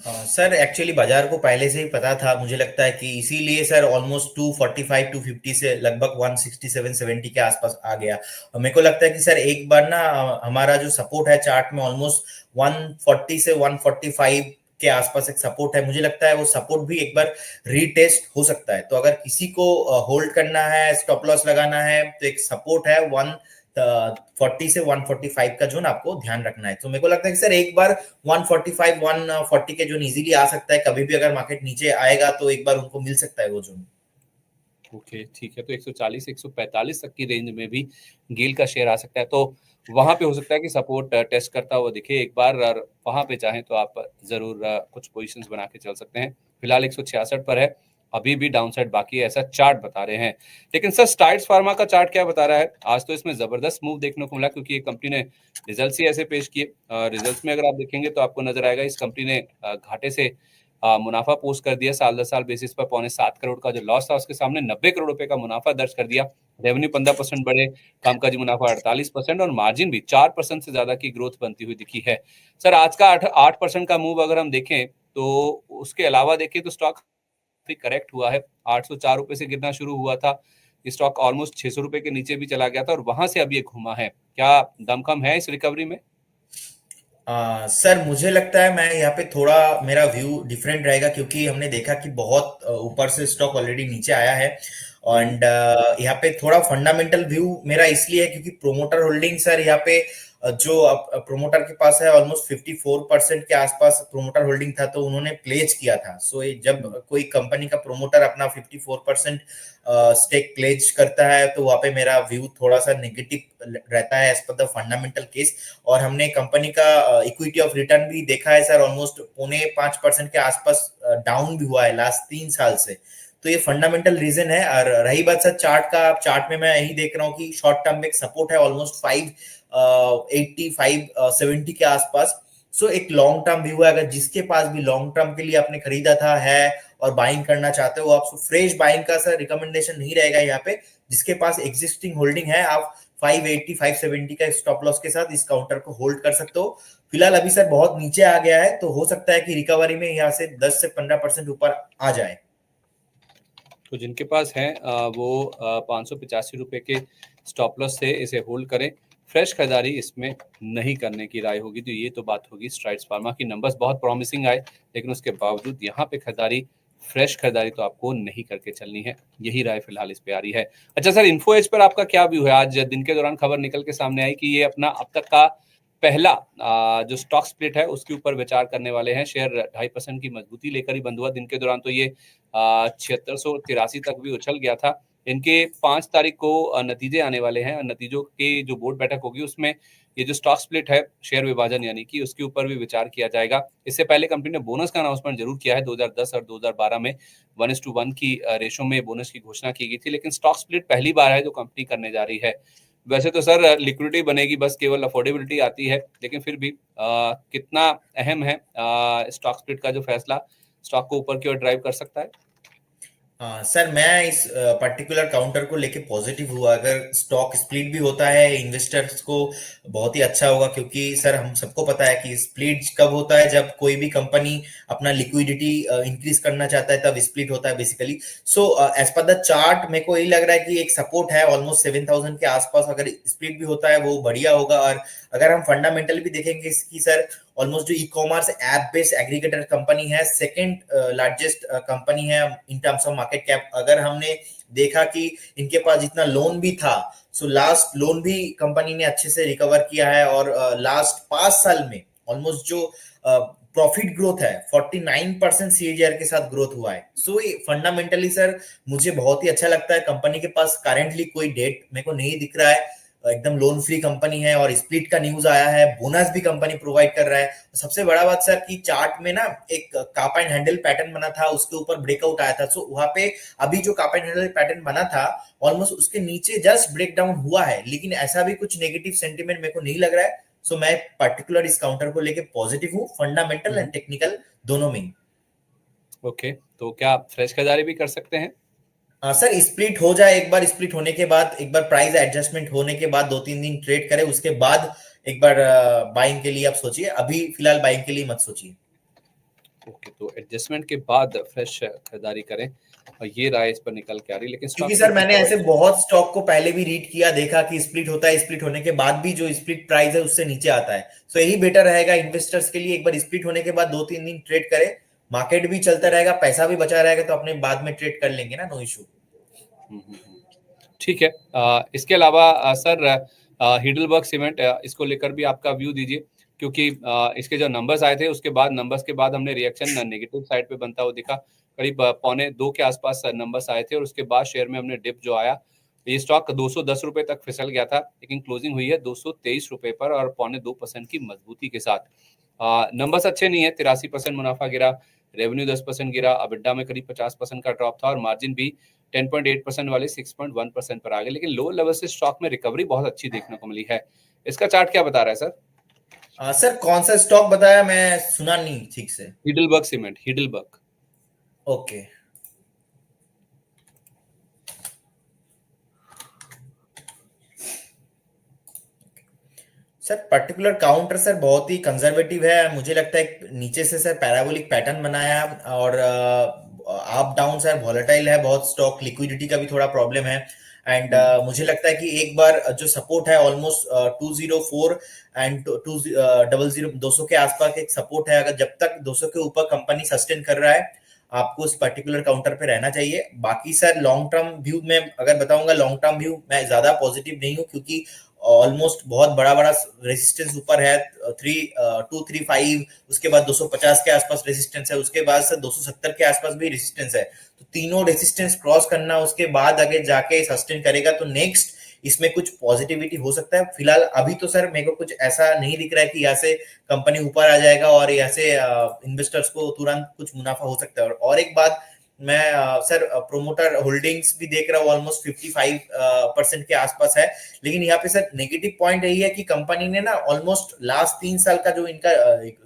सर एक्चुअली बाजार को पहले से ही पता था, मुझे लगता है कि इसीलिए सर ऑलमोस्ट 245 250 से लगभग 167 70 के आसपास आ गया। और मेरे को लगता है कि सर एक बार ना हमारा जो सपोर्ट है चार्ट में ऑलमोस्ट 140 से 145 के आसपास एक सपोर्ट है, मुझे लगता है वो सपोर्ट भी एक बार रीटेस्ट हो सकता है। तो अगर किसी को होल्ड करना है, स्टॉप लॉस लगाना है, तो एक सपोर्ट है 140 से 145 का जोन आपको ध्यान रखना है। तो मेरे को लगता है कि सर एक बार 145 140 के जोन इजीली आ सकता है। कभी भी अगर मार्केट नीचे आएगा तो एक बार उनको मिल सकता है वो जोन। ओके, ठीक है। तो 140 145 तक की रेंज में भी गेल का शेयर आ सकता है, तो वहां पे हो सकता है कि सपोर्ट टेस्ट करता हुआ दिखे एक बार, और वहां पे चाहें तो आप जरूर कुछ पोजीशंस बना के चल सकते हैं। फिलहाल 166 पर है, अभी भी डाउनसाइड बाकी है, ऐसा चार्ट बता रहे हैं। लेकिन सर स्ट्राइड्स फार्मा का चार्ट क्या बता रहा है? आज तो इसमें जबरदस्त मूव देखने को मिला, क्योंकि ये कंपनी ने रिजल्ट्स ही ऐसे पेश किए। रिजल्ट्स में अगर आप देखेंगे तो आपको नजर आएगा इस कंपनी ने घाटे से मुनाफा पोस्ट कर दिया। साल दर साल बेसिस पर 6.25 करोड़ का जो लॉस था उसके सामने 90 करोड़ रुपए का मुनाफा दर्ज कर दिया। रेवेन्यू 15% बढ़े, कामकाजी मुनाफा 48% और मार्जिन भी 4% से ज्यादा की ग्रोथ बनती हुई दिखी है। सर आज का 8% का मूव अगर हम देखें तो उसके अलावा देखें तो स्टॉक करेक्ट हुआ है। 804 रुपए से गिरना शुरू हुआ था, स्टॉक ऑलमोस्ट 600 रुपए के नीचे भी चला गया था और वहां से अब ये घुमा है। क्या दमखम है इस रिकवरी में? सर मुझे लगता है मैं यहाँ पे थोड़ा मेरा व्यू डिफरेंट रहेगा, क्योंकि हमने देखा कि बहुत ऊपर से स्टॉक ऑलरेडी नीचे आया है। एंड यहाँ पे थोड़ा फंडामेंटल व्यू मेरा इसलिए है क्योंकि प्रोमोटर होल्डिंग सर यहाँ पे जो प्रोमोटर के पास है ऑलमोस्ट 54% के आसपास प्रोमोटर होल्डिंग था, तो उन्होंने प्लेज किया था। सो जब कोई कंपनी का प्रोमोटर अपना 54% स्टेक प्लेज करता है तो वहां पे मेरा व्यू थोड़ा सा नेगेटिव रहता है as per the fundamental case. और हमने कंपनी का इक्विटी ऑफ रिटर्न भी देखा है सर, ऑलमोस्ट 0.5% के आसपास डाउन भी हुआ है लास्ट 3 साल से। तो ये फंडामेंटल रीजन है। और रही बात सर चार्ट का, चार्ट में मैं यही देख रहा हूँ कि शॉर्ट टर्म में एक सपोर्ट है ऑलमोस्ट 580 570 के आसपास। सो एक लॉन्ग टर्म व्यू है, अगर जिसके पास भी लॉन्ग टर्म के लिए आपने खरीदा था है और बाइंग करना चाहते हो आप, फ्रेश बाइंग का सर रिकमेंडेशन नहीं रहेगा यहाँ पे। जिसके पास एग्जिस्टिंग होल्डिंग है आप 580 570 का स्टॉप लॉस के साथ इस काउंटर को होल्ड कर सकते हो। फिलहाल अभी सर बहुत नीचे आ गया है, तो हो सकता है कि रिकवरी में यहाँ से 10 से 15% ऊपर आ जाए। तो जिनके पास है वो 585 रुपए के स्टॉप लॉस से इसे होल्ड करें। फ्रेश खरीदारी इसमें नहीं करने की राय होगी। तो ये तो बात होगी स्ट्राइड्स फार्मा की। नंबर्स बहुत प्रॉमिसिंग आए, लेकिन उसके बावजूद यहाँ पे खरीदारी, फ्रेश खरीदारी तो आपको नहीं करके चलनी है। यही राय फिलहाल इस पे आ रही है। अच्छा सर, इन्फो एज पर आपका क्या व्यू है? आज दिन के दौरान खबर निकल के सामने आई कि ये अपना अब तक का पहला जो स्टॉक स्प्लिट है उसके ऊपर विचार करने वाले हैं। शेयर 2.5% की मजबूती लेकर ही बंद हुआ दिन के दौरान। तो ये 7683 तक भी उछल गया था। इनके 5 तारीख को नतीजे आने वाले हैं और नतीजों की जो बोर्ड बैठक होगी उसमें ये जो स्टॉक स्प्लिट है, शेयर विभाजन यानी कि, उसके ऊपर भी विचार किया जाएगा। इससे पहले कंपनी ने बोनस का अनाउंसमेंट जरूर किया है। 2010 और 2012 में 1:1 की रेशो में बोनस की घोषणा की गई थी, लेकिन स्टॉक स्प्लिट पहली बार है जो कंपनी करने जा रही है। वैसे तो सर लिक्विडिटी बनेगी, बस केवल अफोर्डेबिलिटी आती है, लेकिन फिर भी कितना अहम है स्टॉक स्प्लिट का जो फैसला स्टॉक को ऊपर की ओर ड्राइव कर सकता है? हाँ सर, मैं इस पर्टिकुलर काउंटर को लेके पॉजिटिव हुआ। अगर स्टॉक स्प्लिट भी होता है इन्वेस्टर्स को बहुत ही अच्छा होगा, क्योंकि सर हम सबको पता है कि स्प्लिट कब होता है, जब कोई भी कंपनी अपना लिक्विडिटी इंक्रीज करना चाहता है तब स्प्लिट होता है basically. So as per the chart मेरे को यही लग रहा है कि एक सपोर्ट है ऑलमोस्ट 7000 के आसपास। अगर स्प्लिट भी होता है वो बढ़िया होगा। और अगर हम फंडामेंटल भी देखेंगे इसकी सर, ऑलमोस्ट जो e commerce app based aggregator company है, सेकंड लार्जेस्ट कंपनी है in terms of market cap. अगर हमने देखा कि इनके पास जितना लोन भी था, सो लास्ट लोन भी कंपनी ने अच्छे से रिकवर किया है। और लास्ट 5 साल में ऑलमोस्ट जो प्रॉफिट ग्रोथ है 49% सीएजीआर के साथ ग्रोथ हुआ है। सो फंडामेंटली सर मुझे बहुत ही अच्छा लगता है। कंपनी के पास करेंटली कोई डेट मेरे को नहीं दिख रहा है, एकदम लोन फ्री कंपनी है। और स्प्लिट का न्यूज आया है, बोनस भी कंपनी प्रोवाइड कर रहा है। सबसे बड़ा बात सर कि चार्ट में ना एक काप एंड हैंडल पैटर्न बना था, उसके ऊपर ब्रेकआउट आया था। सो वहां पे अभी जो काप एंड हैंडल पैटर्न बना था ऑलमोस्ट उसके नीचे जस्ट ब्रेक डाउन हुआ है, लेकिन ऐसा भी कुछ नेगेटिव सेंटीमेंट मेरे को नहीं लग रहा है। सो मैं पर्टिकुलर इस काउंटर को लेके पॉजिटिव हूँ, फंडामेंटल एंड टेक्निकल दोनों में। ओके, तो क्या आप फ्रेश खरीदारी भी कर सकते हैं? सर स्प्लिट हो जाए, एक बार स्प्लिट होने के बाद, एक बार प्राइस एडजस्टमेंट होने के बाद 2-3 दिन ट्रेड करें, उसके बाद एक बार बाइंग के लिए आप सोचिए। अभी फिलहाल बाइंग के लिए मत सोचिए। ओके, तो एडजस्टमेंट के बाद फ्रेश खरीदारी करें, और ये राय इस पर निकल के आ रही। लेकिन क्योंकि स्टॉक सर स्प्लिट मैंने ऐसे बहुत स्टॉक को पहले भी रीड किया, देखा कि स्प्लिट होता है, स्प्लिट होने के बाद भी जो स्प्लिट प्राइस है उससे नीचे आता है। सो यही बेटर रहेगा इन्वेस्टर्स के लिए, एक बार स्प्लिट होने के बाद 2-3 दिन ट्रेड करें। मार्केट भी चलता रहेगा, पैसा भी बचा रहेगा, तो अपने बाद में ट्रेड कर लेंगे ना, नो इशू। ठीक है। इसके अलावा सर हिडलबर्ग सीमेंट, इसको लेकर भी आपका व्यू दीजिए, क्योंकि इसके जो नंबर्स आए थे उसके बाद, नंबर्स के बाद हमने रिएक्शन नेगेटिव साइड पे बनता हुआ दिखा। करीब 1:45 के आसपास नंबर्स आए थे और उसके बाद शेयर में हमने डिप जो आया, ये स्टॉक 210 रुपए तक फिसल गया था, लेकिन क्लोजिंग हुई है 223 रुपए पर और 0.25% की मजबूती के साथ। नंबर्स अच्छे नहीं है, 83% मुनाफा गिरा, रेवेन्यू 10% गिरा, अबिडा में करीब 50% का ड्रॉप था और मार्जिन भी 10.8% वाले 6.1% पर आ गए। लेकिन लोअर लेवल से स्टॉक में रिकवरी बहुत अच्छी देखने को मिली है। इसका चार्ट क्या बता रहा है सर? सर कौन सा स्टॉक बताया, मैं सुना नहीं ठीक से। Heidelberg cement, Heidelberg. Okay sir, particular counter sir बहुत ही कंजर्वेटिव है। मुझे लगता है नीचे से सर पैराबोलिक पैटर्न बनाया, और अप डाउन सर वॉलेटाइल है बहुत स्टॉक, लिक्विडिटी का भी थोड़ा प्रॉब्लम है। एंड मुझे लगता है कि एक बार जो सपोर्ट है ऑलमोस्ट 204 एंड 200 के आसपास एक सपोर्ट है। अगर जब तक 200 के ऊपर कंपनी सस्टेन कर रहा है, आपको उस पर्टिकुलर काउंटर पे रहना चाहिए। बाकी सर लॉन्ग टर्म व्यू में अगर बताऊंगा, लॉन्ग टर्म व्यू मैं ज्यादा पॉजिटिव नहीं हूँ, क्योंकि ऑलमोस्ट बहुत बड़ा बड़ा रेजिस्टेंस ऊपर है 235, उसके बाद 250 के आसपास रेजिस्टेंस है, उसके बाद से 270 के आसपास भी रेजिस्टेंस है। तो तीनों रेजिस्टेंस क्रॉस करना, उसके बाद आगे जाके सस्टेन करेगा तो नेक्स्ट इसमें कुछ पॉजिटिविटी हो सकता है। फिलहाल अभी तो सर मेरे को कुछ ऐसा नहीं दिख रहा है कि यहाँ से कंपनी ऊपर आ जाएगा और यहाँ से इन्वेस्टर्स को तुरंत कुछ मुनाफा हो सकता है। और एक बात मैं सर प्रोमोटर होल्डिंग्स भी देख रहा हूँ, ऑलमोस्ट 55% के आसपास है। लेकिन यहाँ पे सर नेगेटिव पॉइंट यही है कि कंपनी ने ना ऑलमोस्ट लास्ट 3 साल का जो इनका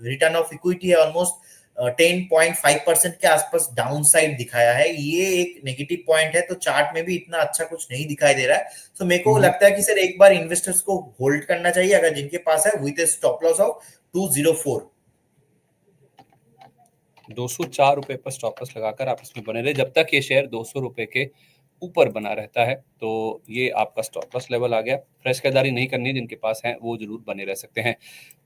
रिटर्न ऑफ इक्विटी है, ऑलमोस्ट 10.5% के आसपास डाउन साइड दिखाया है। ये एक नेगेटिव पॉइंट है। तो चार्ट में भी इतना अच्छा कुछ नहीं दिखाई दे रहा है। तो मेरे को लगता है कि सर एक बार इन्वेस्टर्स को होल्ड करना चाहिए, अगर जिनके पास है, विद स्टॉप लॉस ऑफ 204। 204 रुपए पर स्टॉप लॉस लगाकर आप इसमें बने रहे। जब तक ये शेयर 200 रुपए के ऊपर बना रहता है तो ये आपका स्टॉप लॉस लेवल आ गया। फ्रेश खरीदारी नहीं करनी है, जिनके पास है वो जरूर बने रह सकते हैं।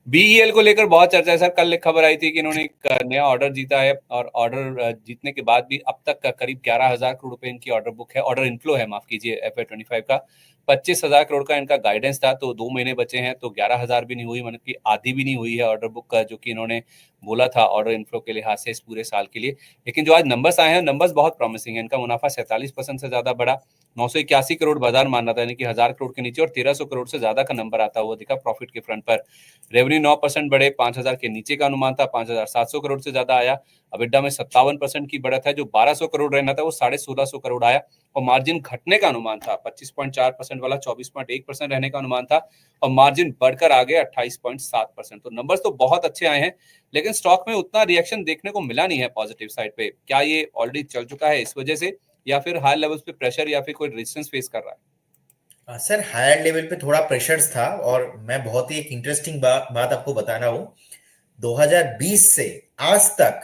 बीईएल को लेकर बहुत चर्चा है सर। कल एक खबर आई थी कि इन्होंने एक नया ऑर्डर जीता है और ऑर्डर जीतने के बाद भी अब तक का करीब 11,000 करोड़ रुपए इनकी ऑर्डर बुक है, ऑर्डर इनफ्लो है, माफ कीजिए, FY25 का 25,000 करोड़ का इनका गाइडेंस था। तो 2 महीने बचे हैं तो 11,000 भी नहीं हुई, मतलब कि आधी भी नहीं हुई है ऑर्डर बुक का, जो कि इन्होंने बोला था ऑर्डर इनफ्लो के लिहाज से इस पूरे साल के लिए। लेकिन जो आज नंबर्स आए हैं, नंबर्स बहुत प्रॉमिसिंग है। इनका मुनाफा 47% से ज्यादा बढ़ा, 981 करोड़ बाजार मान रहा था, यानी कि 1000 करोड़ के नीचे, और 1300 करोड़ से ज्यादा का नंबर आता हुआ दिखा प्रॉफिट के फ्रंट पर। रेवेन्यू 9% बढ़े, 5000 के नीचे का अनुमान था, 5700 करोड़ से ज्यादा आया। अबिडा में 57% की बढ़त है, जो 1200 करोड़ रहना था वो 1650 करोड़ आया। और मार्जिन घटने का अनुमान था 25.4% वाला 24.1% रहने का अनुमान था, और मार्जिन बढ़कर आ गया 28.7%। तो नंबर्स तो बहुत अच्छे आए हैं, लेकिन स्टॉक में उतना रिएक्शन देखने को मिला नहीं है पॉजिटिव साइड पे। क्या ये ऑलरेडी चल चुका है इस वजह से, या फिर हाई लेवल्स पे प्रेशर या फिर कोई रेजिस्टेंस फेस कर रहा है? सर हायर लेवल पे थोड़ा प्रेशर्स था। और मैं बहुत ही एक इंटरेस्टिंग बात आपको बता रहा हूँ। 2020 से आज तक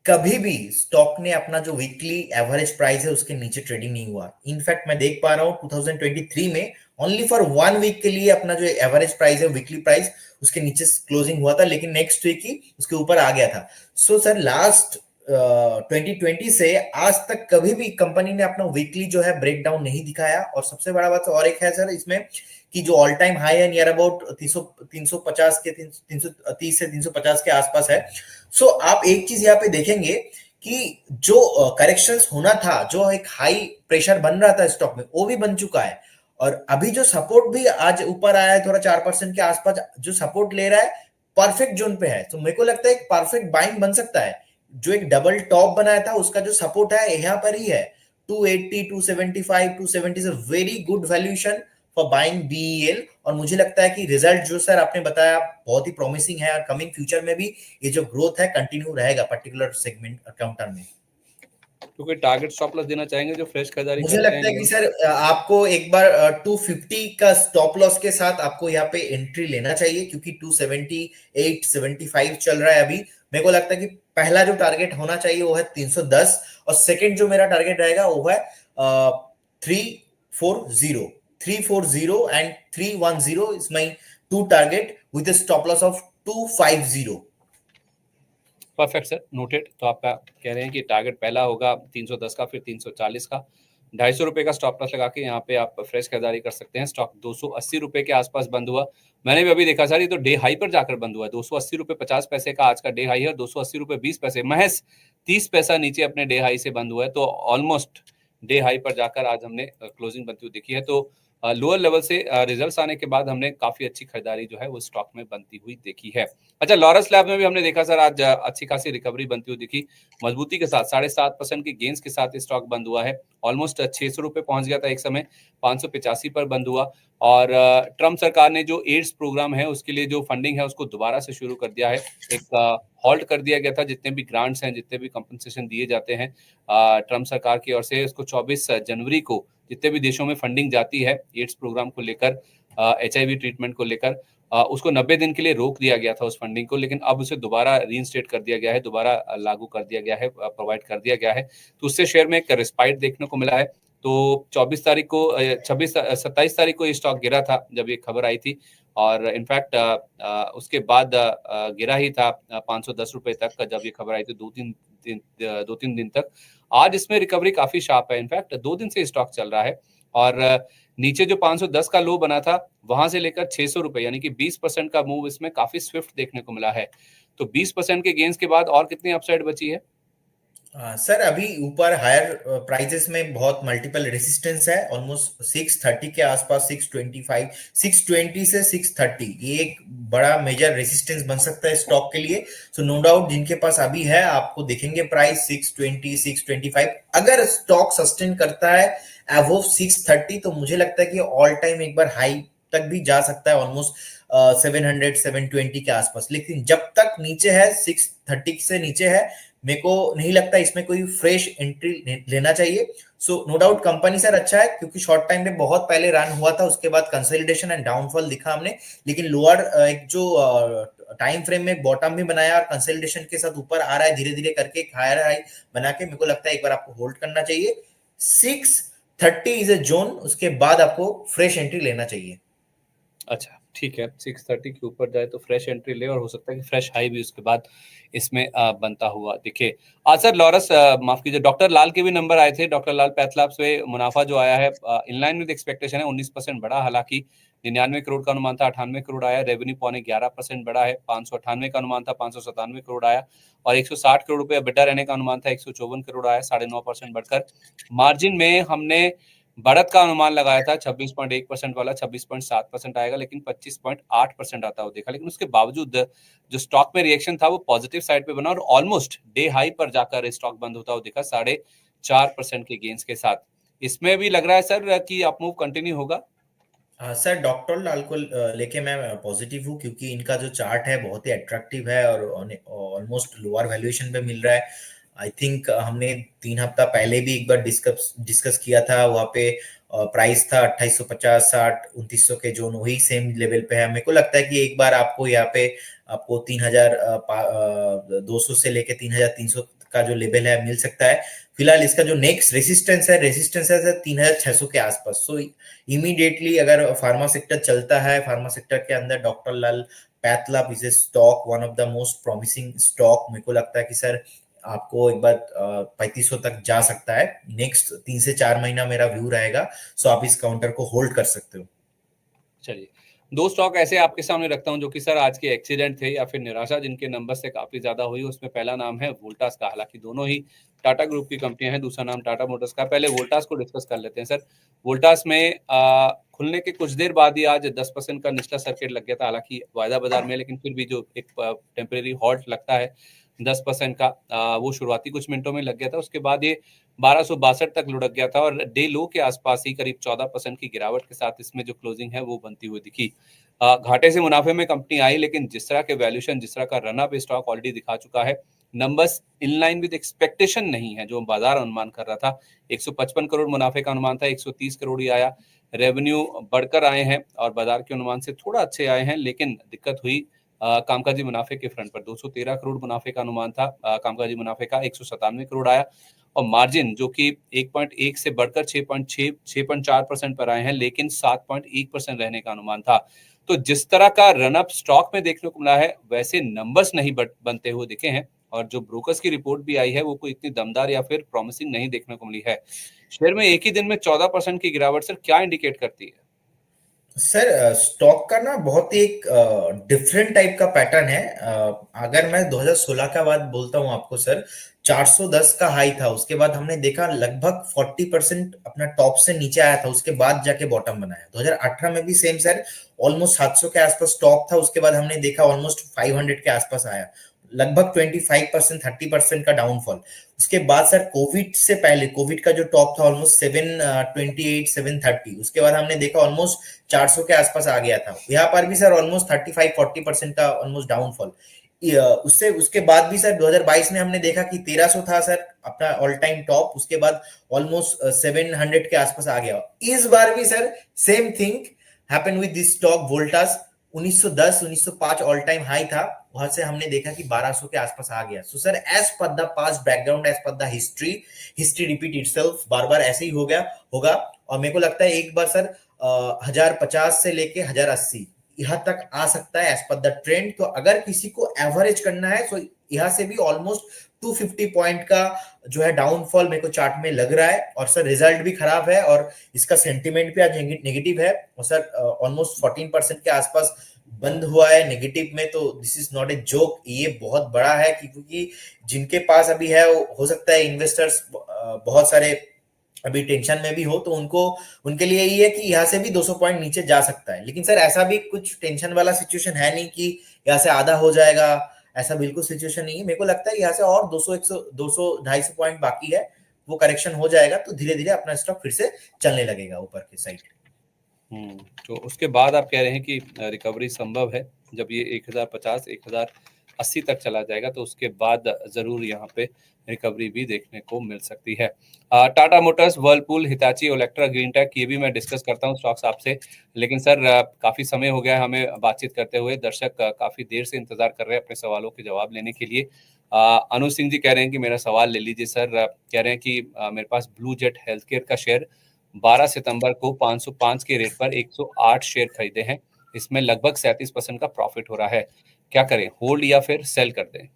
कभी भी स्टॉक ने अपना जो वीकली एवरेज प्राइस है उसके नीचे ट्रेडिंग नहीं हुआ। इनफैक्ट मैं देख पा रहा हूँ 2023 में ओनली फॉर 1 वीक के लिए अपना जो एवरेज प्राइस है, वीकली प्राइस, उसके नीचे क्लोजिंग हुआ था, लेकिन नेक्स्ट वीक ही उसके ऊपर आ गया था। सो सर लास्ट 2020 से आज तक कभी भी कंपनी ने अपना वीकली जो है ब्रेकडाउन नहीं दिखाया। और सबसे बड़ा बात और एक है सर इसमें, कि जो ऑल टाइम हाई है नियर अबाउट 350 के 330 से 350 के आसपास है। सो आप एक चीज यहाँ पे देखेंगे कि जो करेक्शंस होना था, जो एक हाई प्रेशर बन रहा था स्टॉक में, वो भी बन चुका है। और अभी जो सपोर्ट भी आज ऊपर आया है थोड़ा 4% के आसपास, जो सपोर्ट ले रहा है परफेक्ट जोन पे है। तो मेरे को लगता है एक परफेक्ट बाइंग बन सकता है। जो एक डबल टॉप बनाया था उसका जो सपोर्ट है यहाँ पर ही है, 280, 275, 270 is a very good valuation for buying BEL. और मुझे लगता है कि रिजल्ट जो सर आपने बताया बहुत ही प्रॉमिसिंग है, और कमिंग फ्यूचर में भी ये जो ग्रोथ है कंटिन्यू रहेगा पर्टिकुलर सेगमेंट काउंटर में। तो कोई टारगेट स्टॉप लॉस देना चाहेंगे जो फ्रेश खरीदारी मुझे करते हैं लगता है कि सर आपको एक बार 250 का स्टॉप लॉस के साथ आपको यहाँ पे एंट्री लेना चाहिए, क्योंकि 278, 75 चल रहा है अभी। मेरे को लगता है कि पहला जो टारगेट होना चाहिए वो है 310, और सेकंड जो मेरा टारगेट रहेगा वो है 340। 340 and 310 is my two target with stop loss of 250। Perfect sir, noted. तो आपका कह रहे हैं कि टारगेट पहला होगा 310 का, फिर 340 का, 250 रुपए का स्टॉप लॉस लगा के यहाँ पे आप फ्रेश खरीदारी कर सकते हैं। स्टॉक 280 रुपए के आसपास बंद हुआ। मैंने भी अभी देखा सर, ये तो डे हाई पर जाकर बंद हुआ है। 280 रुपए 50 पैसे का आज का डे हाई है, 280 रुपए 20 पैसे, महज 30 पैसा नीचे अपने डे हाई से बंद हुआ है। तो ऑलमोस्ट डे हाई पर जाकर आज हमने क्लोजिंग बनती हुई देखी है। तो लोअर लेवल से रिजल्ट्स आने के बाद हमने काफी अच्छी खरीदारी जो है वो स्टॉक में बनती हुई देखी है। अच्छा, लॉरस लैब में भी हमने देखा सर आज अच्छी खासी रिकवरी बनती हुई दिखी, मजबूती के साथ 7.5% के गेंस के साथ स्टॉक बंद हुआ है। ऑलमोस्ट 600 रुपए पहुंच गया था एक समय, 585 पर बंद हुआ। और ट्रम्प सरकार ने जो एड्स प्रोग्राम है उसके लिए जो फंडिंग है उसको दोबारा से शुरू कर दिया है। एक हॉल्ट कर दिया गया था, जितने भी ग्रांट्स हैं, जितने भी कंपनसेशन दिए जाते हैं ट्रम्प सरकार की ओर से, उसको 24 जनवरी को जितने भी देशों में फंडिंग जाती है एड्स प्रोग्राम को लेकर, HIV ट्रीटमेंट को लेकर, उसको 90 दिन के लिए रोक दिया गया था उस फंडिंग को, लेकिन अब उसे दोबारा रीइंस्टेट कर दिया गया है, दोबारा लागू कर दिया गया है, प्रोवाइड कर दिया गया है। तो उससे शेयर में एक रिस्पाइट देखने को मिला है। तो 24 तारीख को 27 तारीख को ये स्टॉक गिरा था जब ये खबर आई थी, और इनफैक्ट उसके बाद गिरा ही था 510 रुपए तक का जब ये खबर आई थी, 2-3 दिन तक। आज इसमें रिकवरी काफी शार्प है, इनफैक्ट 2 दिन से स्टॉक चल रहा है। और नीचे जो 510 का लो बना था वहां से लेकर 600 रुपए, यानी कि 20% का मूव इसमें काफी स्विफ्ट देखने को मिला है। तो 20% के गेंस के बाद और कितनी अपसाइड बची है? सर अभी ऊपर हायर प्राइजेस में बहुत मल्टीपल रेसिस्टेंस है, ऑलमोस्ट 630 के आसपास, 625, 620 से 630, ये एक बड़ा मेजर रेसिस्टेंस बन सकता है स्टॉक के लिए। सो नो डाउट जिनके पास अभी है, आपको देखेंगे प्राइस 620, 625। अगर स्टॉक सस्टेन करता है अबव 630, तो मुझे लगता है कि ऑल टाइम एक बार हाई तक भी जा सकता है, ऑलमोस्ट 700, 720 के आसपास। लेकिन जब तक नीचे है, 630 से नीचे है, मेरे को नहीं लगता इसमें कोई फ्रेश एंट्री लेना चाहिए। So no doubt company sir अच्छा है, क्योंकि शॉर्ट टाइम में बहुत पहले रन हुआ था, उसके बाद कंसोलिडेशन एंड डाउनफॉल दिखा हमने। लेकिन लोअर एक जो टाइम फ्रेम में बॉटम भी बनाया और कंसोलिडेशन के साथ ऊपर आ रहा है धीरे धीरे करके, एक हायर हाई बना के, मेरे को लगता है एक बार आपको होल्ड करना चाहिए। 630 इज ए जोन, उसके बाद आपको फ्रेश एंट्री लेना चाहिए। अच्छा ठीक है, 630 के ऊपर जाए तो फ्रेश एंट्री ले, और हो सकता है कि फ्रेश हाई भी उसके बाद इसमें बनता हुआ दिखे। आज सर लॉरस माफ कीजिए, डॉक्टर लाल के भी नंबर आए थे। डॉक्टर लाल पैथलैब्स पे मुनाफा जो आया है इनलाइन विद एक्सपेक्टेशन है, 19% बढ़ा। हालांकि 99 करोड़ का अनुमान था, 98 करोड़ आया। रेवेन्यू पौने 11% बढ़ा है, 598 का अनुमान था, 597 करोड़ आया। और 160 करोड़ रुपए EBITDA रहने का अनुमान था, 154 करोड़ आया, 9.5% बढ़कर। मार्जिन में हमने बढ़त का अनुमान लगाया था 26.1% वाला, 26.7% आएगा, लेकिन 25.8% आता हुआ देखा। लेकिन उसके बावजूद जो स्टॉक में रिएक्शन था वो पॉजिटिव साइड पे बना, और ऑलमोस्ट डे हाई पर जाकर स्टॉक बंद होता हुआ दिखा 4.5% के गेंस के साथ। इसमें भी लग रहा है सर कि अप मूव कंटिन्यू होगा। सर डॉक्टर लाल को लेके मैं पॉजिटिव हूँ, क्योंकि इनका जो चार्ट है बहुत ही अट्रैक्टिव है और ऑलमोस्ट लोअर वैल्यूएशन पे मिल रहा है। आई थिंक हमने 3 हफ्ता पहले भी एक बार डिस्कस किया था, वहाँ पे प्राइस था 2850, 60, 2900 के जोन, वही सेम लेवल पे है। मेरे को लगता है कि एक बार आपको यहाँ पे आपको 3200 से लेके 3300 का जो लेवल है मिल सकता है। फिलहाल इसका जो नेक्स्ट रेसिस्टेंस है 3600 के आसपास। सो इमीडिएटली अगर फार्मा सेक्टर चलता है, फार्मा सेक्टर के अंदर doctor Lal path lab is a stock, one of the most promising stock. मेरे को लगता है कि सर आपको एक बार 3500 तक जा सकता है। नेक्स्ट 3 से 4 महीना मेरा व्यू रहेगा। सो आप इस काउंटर को होल्ड कर सकते हो। चलिए, दो स्टॉक ऐसे आपके सामने रखता हूं जो कि सर आज के एक्सीडेंट थे या फिर निराशा जिनके नंबर से काफी ज्यादा हुई। उसमें पहला नाम है वोल्टास का। हालांकि दोनों ही टाटा ग्रुप की कंपनियां हैं, दूसरा नाम टाटा मोटर्स का। पहले वोल्टास को डिस्कस कर लेते हैं सर। वोल्टास में खुलने के कुछ देर बाद ही आज 10% का निचला सर्किट लग गया था, हालांकि वायदा बाजार में, लेकिन फिर भी जो एक टेम्परेरी हॉल्ट लगता है 10% का, वो शुरुआती कुछ मिनटों में लग गया था। उसके बाद ये 1262 तक लुढ़क गया था, और डे लो के आसपास ही करीब 14% की गिरावट के साथ इसमें जो क्लोजिंग है वो बनती हुई दिखी। घाटे से मुनाफे में कंपनी आई, लेकिन जिस तरह के वैल्यूएशन, जिस तरह का रनअप स्टॉक ऑलरेडी दिखा चुका है, numbers in line with expectation नहीं है जो बाजार अनुमान कर रहा था। 155 करोड़ मुनाफे का अनुमान था, 130 करोड़ ही आया। रेवेन्यू बढ़कर आए हैं और बाजार के अनुमान से थोड़ा अच्छे आए हैं, लेकिन दिक्कत हुई कामकाजी मुनाफे के फ्रंट पर। 213 करोड़ मुनाफे का अनुमान था कामकाजी मुनाफे का, 197 करोड़ आया। और मार्जिन जो कि 1.1 से बढ़कर 6.4% पर आए हैं, लेकिन 7.1% रहने का अनुमान था। तो जिस तरह का रनअप स्टॉक में देखने को मिला है, वैसे नंबर्स नहीं बनते हुए दिखे हैं, और जो ब्रोकर्स की रिपोर्ट भी आई है वो कोई इतनी दमदार या फिर प्रॉमिसिंग नहीं देखने को मिली है। शेयर में एक ही दिन में 14% की गिरावट सर क्या इंडिकेट करती है? सर स्टॉक का ना बहुत ही एक डिफरेंट टाइप का पैटर्न है। अगर मैं 2016 का बात बोलता हूँ आपको सर, 410 का हाई था, उसके बाद हमने देखा लगभग 40% अपना टॉप से नीचे आया था, उसके बाद जाके बॉटम बनाया। 2018 में भी सेम सर, ऑलमोस्ट 700 के आसपास टॉप था, उसके बाद हमने देखा ऑलमोस्ट 500 के आसपास आया, लगभग 25%, 30% का डाउनफॉल। उसके बाद सर कोविड से पहले, कोविड का जो टॉप था ऑलमोस्ट 728, 730, उसके बाद हमने देखा ऑलमोस्ट 400 के आसपास आ गया था। यहाँ पर भी सर ऑलमोस्ट 35-40% का ऑलमोस्ट डाउनफॉल। उससे उसके बाद भी सर 2022 में हमने देखा कि 1300 था सर अपना ऑल टाइम टॉप, उसके बाद ऑलमोस्ट 700 के आसपास आ गया। इस बार भी sir same thing happen with this stock Voltas. 1910, 1905 all time high था, वहां से हमने देखा कि 1200 के आसपास आ गया। So sir as per the past background, as per the history repeat itself, बार बार ऐसे ही हो गया होगा। और मेरे को लगता है एक बार सर 1050 से लेके 1080 यहाँ तक आ सकता है एज पर द ट्रेंड। तो अगर किसी को एवरेज करना है तो यहाँ से भी ऑलमोस्ट 250 पॉइंट का जो है डाउनफॉल मेरे को चार्ट में लग रहा है। और सर रिजल्ट भी खराब है और इसका सेंटिमेंट भी आज नेगेटिव है, और सर ऑलमोस्ट 14% के आसपास बंद हुआ है नेगेटिव में, तो this is not a joke, ये बहुत बड़ा है क्योंकि जिनके पास अभी है हो सकता है इन्वेस्टर्स बहुत सारे अभी टेंशन में भी हो, तो उनको उनके लिए ये है कि यहाँ से भी 200 पॉइंट नीचे जा सकता है। लेकिन सर ऐसा भी कुछ टेंशन वाला सिचुएशन है नहीं कि यहाँ से आधा हो जाएगा, ऐसा बिल्कुल सिचुएशन नहीं है। मेरे को लगता है यहाँ से और 200 100 200 250 पॉइंट बाकी है, वो करेक्शन हो जाएगा तो धीरे धीरे अपना स्टॉक फिर से चलने लगेगा ऊपर की साइड। तो उसके बाद आप कह रहे हैं कि रिकवरी संभव है जब ये 1050 1080 तक चला जाएगा, तो उसके बाद जरूर यहाँ पे रिकवरी भी देखने को मिल सकती है। Tata Motors, Whirlpool, Hitachi, Olectra, Greentech, ये भी मैं डिस्कस करता हूँ स्टॉक्स आपसे, लेकिन सर काफी समय हो गया है हमें बातचीत करते हुए। दर्शक काफी देर से इंतजार कर रहे हैं अपने सवालों के जवाब लेने के लिए। अनुज सिंह जी कह रहे हैं कि मेरा सवाल ले लीजिए सर। कह रहे हैं कि मेरे पास ब्लू जेट हेल्थ केयर का शेयर 12 सितंबर को 505 के रेट पर 108 शेयर खरीदे हैं। इसमें लगभग 37% का प्रॉफिट हो रहा है। क्या करें, होल्ड या फिर सेल कर दें?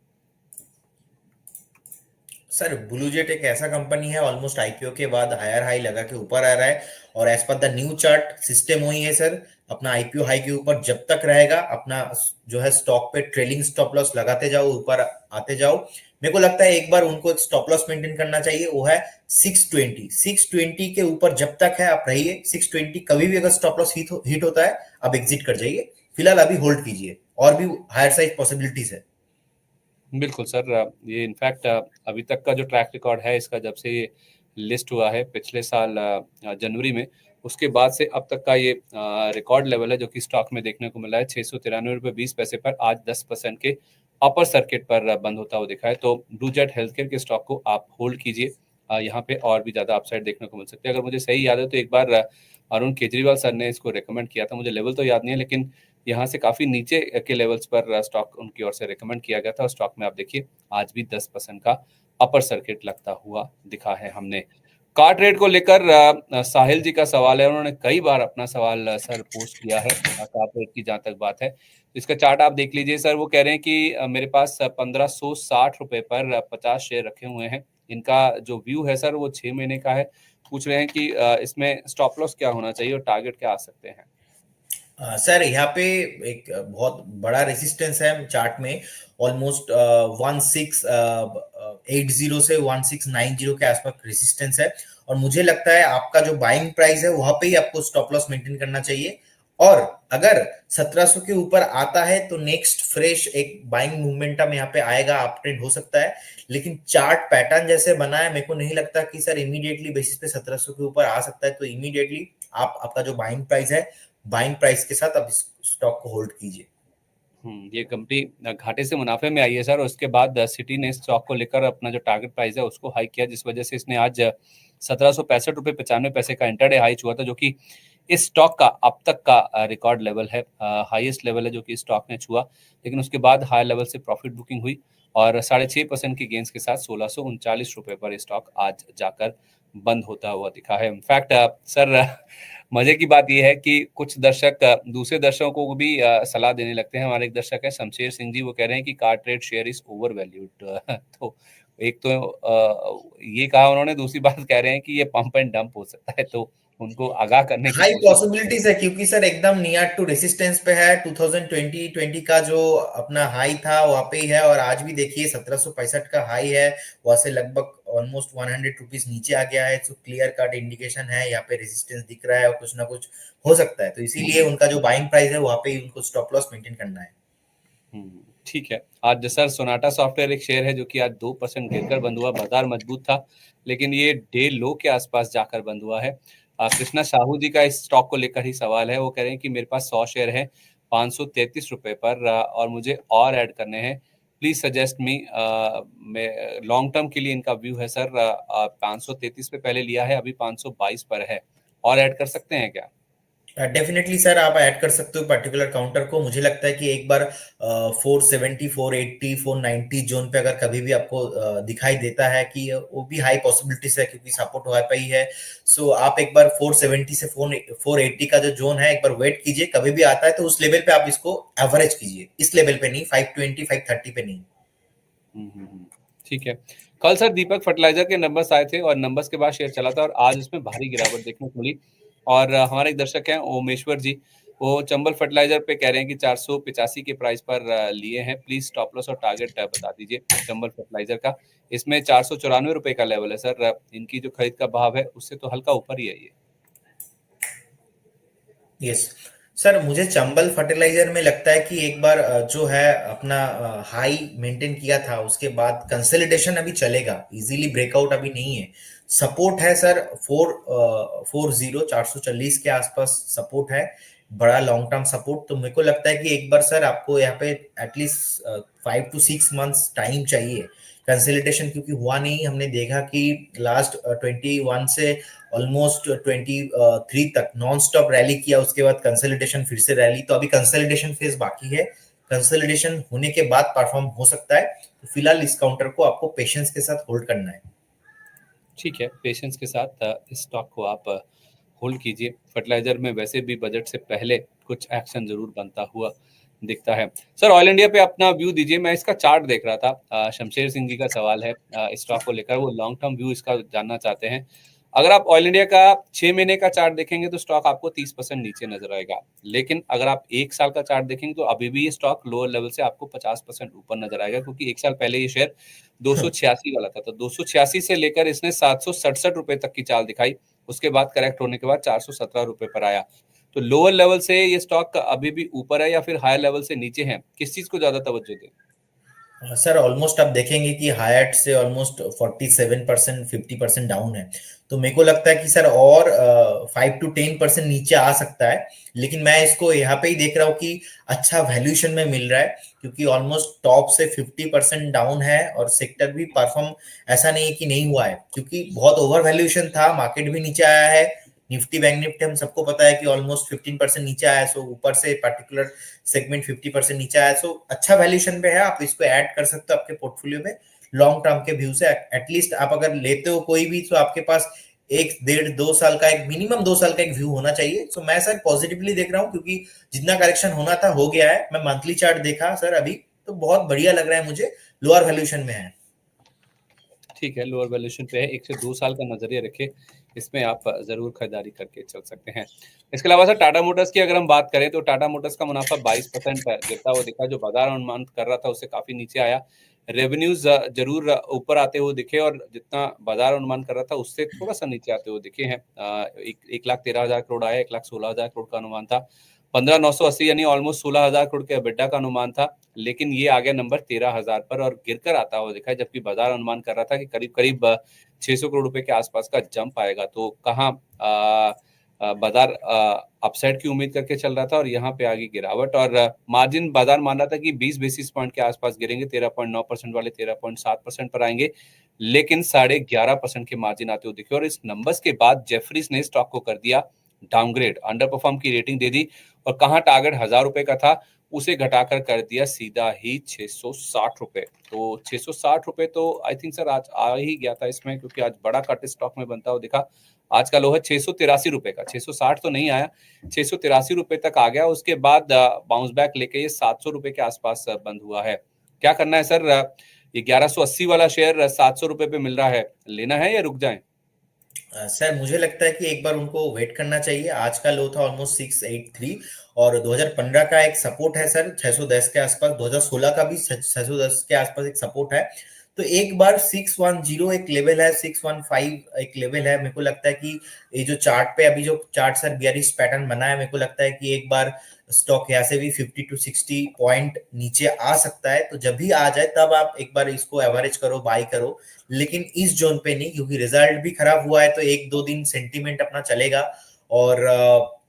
सर ब्लू जेट एक ऐसा कंपनी है, ऑलमोस्ट आईपीओ के बाद हायर हाई लगा के ऊपर आ रहा है, और as per the new chart system वही है सर, अपना आईपीओ हाई के ऊपर जब तक रहेगा अपना जो है स्टॉक पे ट्रेलिंग स्टॉप लॉस लगाते जाओ, ऊपर आते जाओ। मेरे को लगता है एक बार उनको एक स्टॉप लॉस मेंटेन करना चाहिए, वो है 620 के ऊपर जब तक है आप रहिए। 620 कभी भी अगर स्टॉप लॉस हिट होता है आप एग्जिट कर जाइए, फिलहाल अभी होल्ड कीजिए, और भी हायर साइज पॉसिबिलिटीज है। बिल्कुल सर, ये इनफैक्ट अभी तक का जो ट्रैक रिकॉर्ड है इसका, जब से ये लिस्ट हुआ है पिछले साल जनवरी में, उसके बाद से अब तक का ये रिकॉर्ड लेवल है जो कि स्टॉक में देखने को मिला है। 693 रुपये 20 पैसे पर आज 10% के अपर सर्किट पर बंद होता हुआ दिखा है। तो ब्लू जेट हेल्थ केयर के स्टॉक को आप होल्ड कीजिए, यहाँ पे और भी ज्यादा अपसाइड देखने को मिल सकते हैं। अगर मुझे सही याद है तो एक बार अरुण केजरीवाल सर ने इसको रेकमेंड किया था, मुझे लेवल तो याद नहीं है, लेकिन यहाँ से काफी नीचे के लेवल्स पर स्टॉक उनकी ओर से रेकमेंड किया गया था, और स्टॉक में आप देखिए आज भी 10% का अपर सर्किट लगता हुआ दिखा है हमने। कार्ट रेट को लेकर साहिल जी का सवाल है, उन्होंने कई बार अपना सवाल सर पोस्ट किया है कार्ट रेट की जहां तक बात है। इसका चार्ट आप देख लीजिए सर। वो कह रहे हैं कि मेरे पास 1560 रुपए पर 50 शेयर रखे हुए हैं। इनका जो व्यू है सर वो 6 महीने का है। पूछ रहे हैं कि इसमें स्टॉप लॉस क्या होना चाहिए और टारगेट क्या आ सकते हैं? सर यहाँ पे एक बहुत बड़ा रेजिस्टेंस है चार्ट में, ऑलमोस्ट 1680 से 1690 के आसपास रेजिस्टेंस है, और मुझे लगता है आपका जो बाइंग प्राइस है वहां पे ही आपको स्टॉप लॉस मेंटेन करना चाहिए। और अगर 1700 के ऊपर आता है तो नेक्स्ट फ्रेश एक बाइंग मूवमेंटम यहाँ पे आएगा, अप ट्रेंड हो सकता है। लेकिन चार्ट पैटर्न जैसे बना है, मेरे को नहीं लगता कि सर इमीडिएटली बेसिस पे 1700 के ऊपर आ सकता है, तो इमीडिएटली आप आपका जो बाइंग प्राइस है, बाइंग प्राइस के साथ आप स्टॉक को होल्ड कीजिए। ये कंपनी घाटे से मुनाफे में आई है सर, और उसके बाद सिटी ने स्टॉक को लेकर अपना जो टारगेट प्राइस है उसको हाई किया, जिस वजह से इसने आज 1765 रुपये 95 पैसे का इंटरडे हाई छुआ था, जो कि इस स्टॉक का अब तक का रिकॉर्ड लेवल है, हाईएस्ट लेवल है जो कि स्टॉक ने छुआ। लेकिन उसके बाद हाई लेवल से प्रॉफिट बुकिंग हुई, और 6.5% की गेंस के साथ 1639 रुपये पर स्टॉक आज जाकर बंद होता हुआ दिखा है। इनफैक्ट सर मजे की बात यह है कि कुछ दर्शक दूसरे दर्शकों को भी सलाह देने लगते हैं। हमारे एक दर्शक है शमशेर सिंह जी, वो कह रहे हैं कि cart rate share is over valued. तो एक तो ये कहा उन्होंने, दूसरी बात कह रहे हैं कि ये पंप एंड डंप हो सकता है, तो उनको आगाह करने की हाई कोशिश। पॉसिबिलिटीज है क्योंकि सर एकदम नियर टू रेसिस्टेंस पे है। 2020 का जो अपना हाई था वहां पे ही है, और आज भी देखिए 1765 का हाई है, वहां से लगभग ऑलमोस्ट 100 रुपीज नीचे आ गया है। तो क्लियर कट इंडिकेशन है यहाँ पे रेजिस्टेंस दिख रहा है, और कुछ ना कुछ हो सकता है, तो इसीलिए उनका जो बाइंग प्राइस है वहां पे ही उनको स्टॉप लॉस मेंटेन करना है। ठीक है। आज सर सोनाटा सॉफ्टवेयर एक शेयर है जो कि आज 2% गिरकर बंद हुआ। बाजार मजबूत था, लेकिन ये डे लो के आसपास जाकर बंद हुआ है। कृष्णा साहू जी का इस स्टॉक को लेकर ही सवाल है। वो कह रहे हैं कि मेरे पास 100 शेयर है 533 रुपए पर, और मुझे और ऐड करने हैं। Please suggest me. Long term के लिए इनका व्यू है सर। 533 पे पहले लिया है, अभी 522 पर है, और ऐड कर सकते हैं क्या? डेफिनेटली सर आप ऐड कर सकते हो पर्टिकुलर काउंटर को। मुझे लगता है कि एक बार 470 480 490 जोन पे अगर कभी भी आपको दिखाई देता है कि वो भी हाई पॉसिबिलिटीज है क्योंकि सपोर्ट हो पाई है। सो आप एक बार 470 से 480 का जो जोन है एक बार वेट कीजिए, कभी भी आता है तो उस लेवल पे आप इसको एवरेज कीजिए, इस लेवल पे नहीं, 520 530 पे नहीं। ठीक है। कल सर दीपक फर्टिलाइजर के नंबर्स आए थे, और नंबर्स के बाद शेयर चला था, और आज उसमें भारी गिरावट देखने को मिली। और हमारे एक दर्शक हैं ओमेश्वर जी, वो चंबल फर्टिलाइजर पे कह रहे हैं कि 485 के प्राइस पर लिए हैं। प्लीज स्टॉप लॉस और टारगेट बता दीजिए चंबल फर्टिलाइजर का। इसमें 494 रुपए का लेवल है सर। इनकी जो खरीद का भाव है उससे तो हल्का ऊपर ही है ये। यस सर, मुझे चंबल फर्टिलाइजर में लगता है कि एक बार जो है अपना हाई मेंटेन किया था, उसके बाद कंसोलिडेशन अभी चलेगा, इजीली ब्रेकआउट अभी नहीं है। सपोर्ट है सर 440 के आसपास सपोर्ट है, बड़ा लॉन्ग टर्म सपोर्ट। तो मेरे को लगता है कि एक बार सर आपको यहाँ पे एटलीस्ट 5 to 6 months टाइम चाहिए कंसोलिडेशन, क्योंकि हुआ नहीं। हमने देखा कि लास्ट 21 से ऑलमोस्ट 23 तक नॉन स्टॉप रैली किया, उसके बाद कंसोलिडेशन, फिर से रैली। तो अभी कंसोलिडेशन फेज बाकी है, कंसोलिडेशन होने के बाद परफॉर्म हो सकता है। तो फिलहाल इस काउंटर को आपको पेशेंस के साथ होल्ड करना है। ठीक है, पेशेंस के साथ इस स्टॉक को आप होल्ड कीजिए। फर्टिलाइजर में वैसे भी बजट से पहले कुछ एक्शन जरूर बनता हुआ दिखता है। सर ऑयल इंडिया पे अपना व्यू दीजिए। मैं इसका चार्ट देख रहा था, शमशेर सिंह जी का सवाल है स्टॉक को लेकर, वो लॉन्ग टर्म व्यू इसका जानना चाहते हैं। अगर आप ऑयल इंडिया का 6 महीने का चार्ट देखेंगे तो स्टॉक आपको 30% नीचे नजर आएगा, लेकिन अगर आप 1 साल का चार्ट देखेंगे तो अभी भी ये स्टॉक लोअर लेवल से आपको 50% ऊपर नजर आएगा, क्योंकि 1 साल पहले ये शेयर 286 वाला था। तो 286 से लेकर इसने 767 रुपए तक की चाल दिखाई, उसके बाद करेक्ट होने के बाद 417 रुपए पर आया। तो लोअर लेवल से ये स्टॉक अभी भी ऊपर है या फिर हायर लेवल से नीचे है, किस चीज को ज्यादा तवज्जो दें? सर ऑलमोस्ट आप देखेंगे कि हायट से ऑलमोस्ट 47% 50% डाउन है। तो मेरे को लगता है कि सर और 5 to 10% नीचे आ सकता है, लेकिन मैं इसको यहाँ पे ही देख रहा हूँ कि अच्छा वैल्यूएशन में मिल रहा है, क्योंकि ऑलमोस्ट टॉप से 50% डाउन है और सेक्टर भी परफॉर्म ऐसा नहीं है कि नहीं हुआ है, क्योंकि बहुत ओवर वैल्यूएशन था, मार्केट भी नीचे आया है। निफ्टी बैंक निफ्टी हम सबको पता है कि ऑलमोस्ट 15% नीचे आया है। सो ऊपर से पर्टिकुलर सेगमेंट 50% नीचे आया। सो अच्छा वैल्यूएशन पे है, आप इसको ऐड कर सकते हो आपके पोर्टफोलियो में लॉन्ग टर्म के व्यू से। एटलीस्ट आप अगर लेते हो कोई भी, तो आपके पास 1 1.5 2 साल का एक मिनिमम 2 साल का एक व्यू होना चाहिए। सो मैं सर पॉजिटिवली देख रहा हूँ, क्योंकि जितना करेक्शन होना था हो गया है। मैं मंथली चार्ट देखा सर अभी, तो बहुत बढ़िया लग रहा है मुझे, लोअर वैल्यूएशन में है। ठीक है, लोअर वैल्यूएशन पे है, 1 से 2 साल का नजरिया रखे, इसमें आप जरूर खरीदारी करके चल सकते हैं। इसके अलावा सर टाटा मोटर्स की अगर हम बात करें तो टाटा मोटर्स का मुनाफा 22% गिरता हुआ दिखा, जो बाजार अनुमान कर रहा था उससे काफी नीचे आया। रेवेन्यूज जरूर ऊपर आते हुए दिखे, और जितना बाजार अनुमान कर रहा था उससे थोड़ा सा नीचे आते हुए दिखे हैं। 1,13,000 करोड़ आया, 1,16,000 करोड़ का अनुमान था। 15,980 यानी ऑलमोस्ट 16,000 करोड़ के EBITDA का अनुमान था, लेकिन ये आ गया नंबर 13,000 पर और गिरकर आता हुआ दिखा है, जबकि बाजार अनुमान कर रहा था कि करीब करीब 600 करोड़ रुपए के आसपास का जंप आएगा। तो कहाँ बाजार अपसाइड की उम्मीद करके चल रहा था और यहाँ पे आ गई गिरावट, और मार्जिन बाजार मान रहा था कि 20 बेसिस पॉइंट के आसपास गिरेंगे, 13.9% वाले 13.7% पर आएंगे, लेकिन 11.5% के मार्जिन आते हुए दिखे। और इस नंबर्स के बाद जेफरीज ने स्टॉक को कर दिया डाउनग्रेड, अंडर परफॉर्म की रेटिंग दे दी, और कहाँ टारगेट 1,000 रुपए का था उसे घटाकर कर दिया सीधा ही 660 रुपए। तो 660 रुपए तो आई थिंक सर आज आ ही गया था इसमें, क्योंकि आज बड़ा कट स्टॉक में बनता हुआ दिखा। आज का लो है 683 रुपए का, 660 तो नहीं आया, 683 रुपए तक आ गया। उसके बाद बाउंस बैक लेके ये 700 रुपए के आसपास बंद हुआ है। क्या करना है सर? ये 1180 वाला शेयर 700 रुपए पे मिल रहा है, लेना है या रुक जाए? सर मुझे लगता है कि एक बार उनको वेट करना चाहिए। आज का लो था ऑलमोस्ट 683, और 2015 का एक सपोर्ट है सर 610 के आसपास, 2016 का भी 610 के आसपास एक सपोर्ट है। तो एक बार 610 एक लेवल है, 615 एक लेवल है। मेरे को लगता है कि ये जो चार्ट पे अभी जो चार्ट सर बियरिश पैटर्न बना है, मेरे को लगता है कि एक बार स्टॉक यहाँ से भी 50 to 60 पॉइंट नीचे आ सकता है। तो जब भी आ जाए तब आप एक बार इसको एवरेज करो, बाई करो, लेकिन इस जोन पे नहीं, क्योंकि रिजल्ट भी खराब हुआ है। तो 1 2 दिन सेंटीमेंट अपना चलेगा, और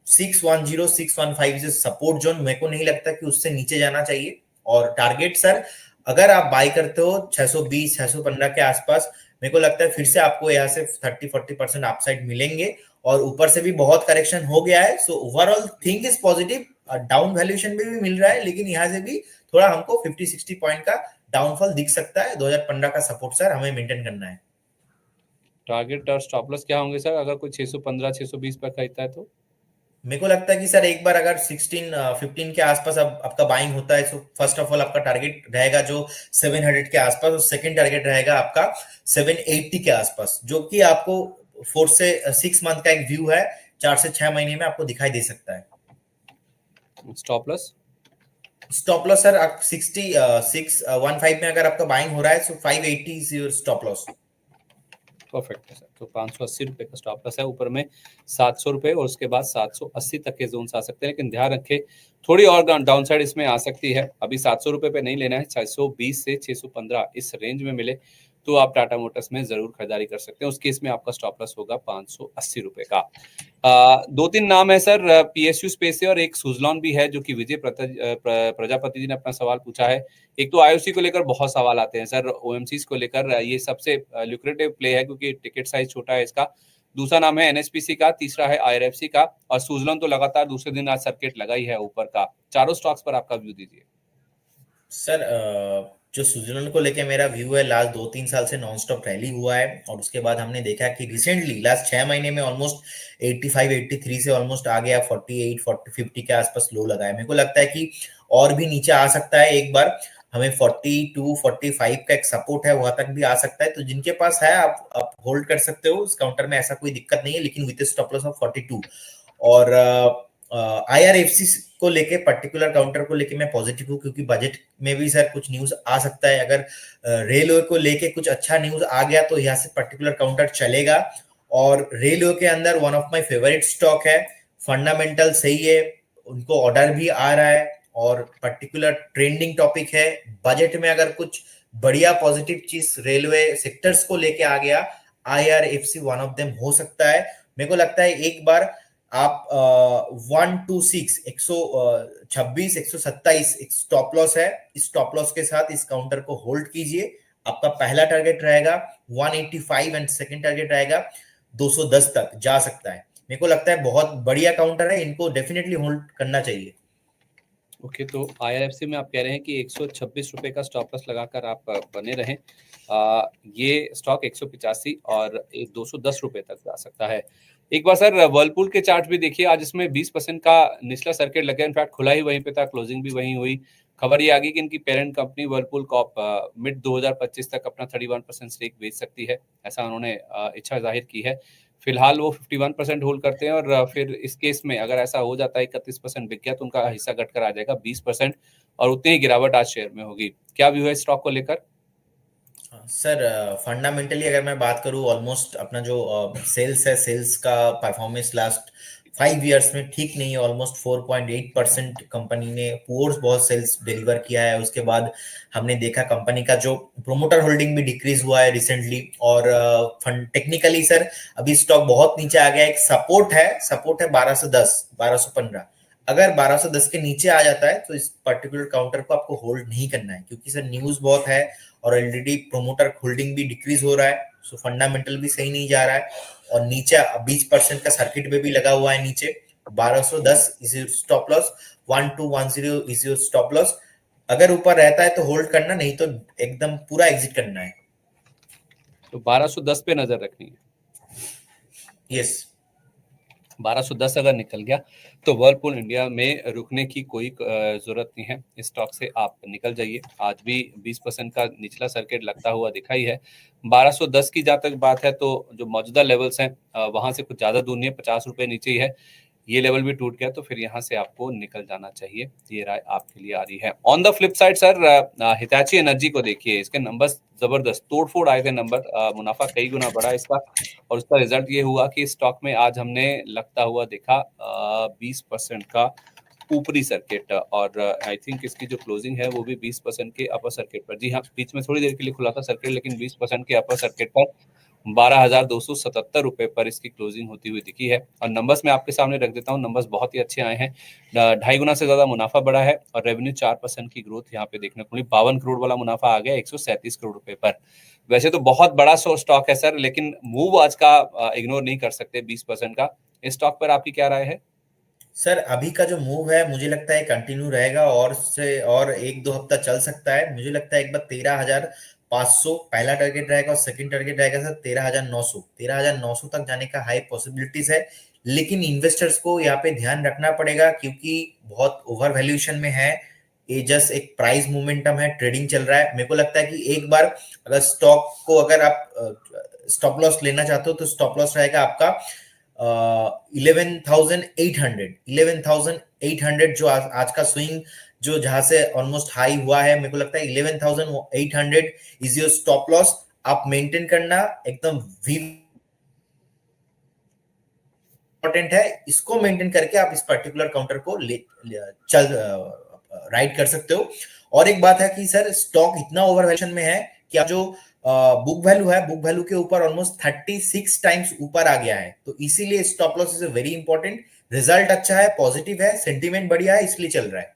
610 615 जो सपोर्ट जोन, मेरे को नहीं लगता कि उससे नीचे जाना चाहिए। और टारगेट सर अगर आप बाई करते हो 620 615 के आसपास, मेरे को लगता है फिर से आपको यहाँ से 30 40% अपसाइड मिलेंगे, और ऊपर से भी बहुत करेक्शन हो गया है। So overall think is positive. Down valuation में भी मिल रहा है, लेकिन यहाँ से भी थोड़ा हमको 50 60 पॉइंट का डाउनफॉल दिख सकता है। 2015 का सपोर्ट सर हमें मेंटेन करना है। टारगेट और स्टॉप लॉस क्या होंगे सर अगर कोई 615 620 पर खरीदता है तो? मेरे को लगता है कि सर एक बार अगर 16 15 के आसपास अब आपका बाइंग होता है, तो फर्स्ट ऑफ ऑल आपका टारगेट रहेगा जो 700 के आसपास, और सेकंड टारगेट रहेगा आपका 780 के आसपास, जो कि आपको 4 से 6 मंथ का एक व्यू है 4 से 6 महीने में आपको दिखाई दे सकता है। Stop loss? Stop loss sir आप 615 में अगर आपका बाइंग हो रहा है, सो 580 is your stop loss. Perfect है सर। तो 580 रुपए का स्टॉप लॉस है, ऊपर में 700 रुपए और उसके बाद 780 तक के जोन आ सकते हैं, लेकिन ध्यान रखें थोड़ी और डाउन साइड इसमें आ सकती है। अभी 700 रुपए पे नहीं लेना है, 620 से 615 इस रेंज में मिले तो आप टाटा मोटर्स में जरूर खरीदारी कर सकते हैं। उस केस में आपका स्टॉप लॉस होगा 580 रुपए का। दो तीन नाम है सर, पीएसयू स्पेस है और एक सुजलॉन भी है, जो कि विजय प्रजापति जी ने अपना सवाल पूछा है। एक तो आईओसी को लेकर बहुत सवाल आते हैं सर, ओएमसीज को लेकर ये सबसे ल्यूक्रेटिव प्ले है क्योंकि टिकट साइज छोटा है इसका। दूसरा नाम है एनएसपीसी का, तीसरा है आईआरएफसी का, और सुजलॉन तो लगातार दूसरे दिन आज सर्किट लगा ही है ऊपर का। चारों स्टॉक्स पर आपका व्यू दीजिए। सर जो स्विट्जरलैंड को लेके मेरा व्यू है, लास्ट 2-3 साल से नॉन स्टॉप रैली हुआ है और उसके बाद हमने देखा कि रिसेंटली लास्ट 6 महीने में ऑलमोस्ट 85-83 से ऑलमोस्ट आ गया 48-50 के आसपास लो लगा है। मेरे को लगता है कि और भी नीचे आ सकता है एक बार, हमें 42-45 का एक सपोर्ट है, वहां तक भी आ सकता है। तो जिनके पास है आप होल्ड कर सकते हो, उस काउंटर में ऐसा कोई दिक्कत नहीं है, लेकिन विद स्टॉप लॉस ऑफ 42। और आईआरएफसी को लेके, पर्टिकुलर काउंटर को लेके मैं पॉजिटिव हूँ, क्योंकि बजट में भी सर कुछ न्यूज आ सकता है। अगर रेलवे को लेके कुछ अच्छा न्यूज आ गया तो यहाँ से पर्टिकुलर काउंटर चलेगा। और रेलवे के अंदर one of my favourite stock है, फंडामेंटल सही है, उनको ऑर्डर भी आ रहा है और पर्टिकुलर ट्रेंडिंग टॉपिक है। बजट में अगर कुछ बढ़िया पॉजिटिव चीज रेलवे सेक्टर्स को लेके आ गया, आईआरएफसी वन ऑफ देम हो सकता है। मेरे को लगता है एक बार आप 126 126 127 एक स्टॉप लॉस है, इस स्टॉप लॉस के साथ इस काउंटर को होल्ड कीजिए। आपका पहला टारगेट रहेगा 185 एंड सेकंड टारगेट रहेगा 210 तक जा सकता है। मेरे को लगता है बहुत बढ़िया काउंटर है, इनको डेफिनेटली होल्ड करना चाहिए। ओके, तो आईआरएफसी में आप कह रहे हैं कि 126 रुपए का स्टॉप लॉस लगाकर आप बने रहें। ये स्टॉक 185 और 210 रुपए तक जा सकता है। एक बार सर वर्लपूल के चार्ट भी देखिए, आज इसमें 20% का निचला सर्किट लगा, इनफैक्ट खुला ही वहीं पे था, क्लोजिंग भी वहीं हुई। खबर ये आ गई कि इनकी parent company Whirlpool Corp mid 2025 तक अपना 31% स्टेक बेच सकती है, ऐसा उन्होंने इच्छा जाहिर की है। फिलहाल वो 51% होल्ड करते हैं और फिर इस केस में अगर ऐसा हो जाता है 31% बिक गया तो उनका हिस्सा घटकर आ जाएगा 20% और उतनी ही गिरावट आज शेयर में होगी। क्या व्यू है स्टॉक को लेकर? सर फंडामेंटली अगर मैं बात करूं, ऑलमोस्ट अपना जो सेल्स है, सेल्स का परफॉर्मेंस लास्ट 5 इयर्स में ठीक नहीं है। ऑलमोस्ट 4.8% कंपनी ने पुअर बहुत सेल्स डिलीवर किया है। उसके बाद हमने देखा कंपनी का जो प्रोमोटर होल्डिंग भी डिक्रीज हुआ है रिसेंटली। और फंड टेक्निकली सर अभी स्टॉक बहुत नीचे आ गया है। एक सपोर्ट है 1210 1215। अगर 1210 के नीचे आ जाता है तो इस पर्टिकुलर काउंटर को आपको होल्ड नहीं करना है, क्योंकि सर न्यूज बहुत है और ऑलरेडी प्रोमोटर होल्डिंग भी डिक्रीज हो रहा है। सो फंडामेंटल भी सही नहीं जा रहा है और नीचे 20% का सर्किट में भी लगा हुआ है नीचे। 1210 is your stop loss, 1210 is your stop loss. अगर ऊपर रहता है तो होल्ड करना, नहीं तो एकदम पूरा एग्जिट करना है। तो 1210 पे नजर रखनी है। यस। 1210 अगर निकल गया तो वर्लपूल इंडिया में रुकने की कोई जरूरत नहीं है, इस स्टॉक से आप निकल जाइए। आज भी 20% का निचला सर्किट लगता हुआ दिखाई है। 1210 की जहां तक बात है तो जो मौजूदा लेवल्स हैं वहां से कुछ ज्यादा दूर नहीं है, 50 रुपए नीचे ही है। ये लेवल भी टूट गया तो फिर यहाँ से आपको निकल जाना चाहिए, ये राय आपके लिए आ रही है। On the flip side sir Hitachi energy को देखिए, इसके नंबर्स जबरदस्त तोड़फोड़ आए थे नंबर, मुनाफा कई गुना बढ़ा इसका और उसका रिजल्ट ये हुआ कि स्टॉक में आज हमने लगता हुआ देखा 20% का ऊपरी सर्किट और आई थिंक इसकी जो क्लोजिंग है वो भी 20% के अपर सर्किट पर। जी हाँ, बीच में थोड़ी देर के लिए खुला था सर्किट, लेकिन 20% के अपर सर्किट पर 12,277 रुपए पर इसकी क्लोजिंग होती हुई दिखी है। और नंबर्स मैं आपके सामने रख देता हूँ, नंबर्स बहुत ही अच्छे आए हैं। 2.5 गुना से ज्यादा मुनाफा बढ़ा है और रेवेन्यू 4% की ग्रोथ यहाँ पे देखने को मिली। 52 करोड़ वाला मुनाफा आ गया 137 करोड़ रुपए पर। वैसे तो बहुत बड़ा स्टॉक है सर, लेकिन मूव आज का इग्नोर नहीं कर सकते 20% का। इस स्टॉक पर आपकी क्या राय है? सर अभी का जो मूव है मुझे लगता है कंटिन्यू रहेगा और से और 1-2 हफ्ता चल सकता है। मुझे लगता है एक बार 13,500 पहला टारगेट रहेगा और सेकंड टारगेट रहेगा सर 13,900 तक जाने का हाई पॉसिबिलिटीज है। लेकिन इन्वेस्टर्स को यहाँ पे ध्यान रखना पड़ेगा, क्योंकि बहुत ओवर वैल्यूएशन में है। ये जस्ट एक प्राइस मोमेंटम है, ट्रेडिंग चल रहा है। मेरे को लगता है कि एक बार अगर स्टॉक को अगर आप स्टॉप लॉस लेना चाहते हो तो स्टॉप लॉस रहेगा आपका 11,800 जो आज का स्विंग जो जहां से ऑलमोस्ट हाई हुआ है, मेरे को लगता है 11,800 इज योर स्टॉप लॉस। आप मेंटेन करना एकदम इंपॉर्टेंट है, इसको मेंटेन करके आप इस पर्टिकुलर काउंटर को चल राइड कर सकते हो। और एक बात है कि सर स्टॉक इतना ओवर वैल्यूएशन में है कि जो बुक वैल्यू है, बुक वैल्यू के ऊपर ऑलमोस्ट 36 टाइम्स ऊपर आ गया है, तो इसीलिए stop loss is very important. Result अच्छा है, पॉजिटिव है, सेंटीमेंट बढ़िया है, इसलिए चल रहा है।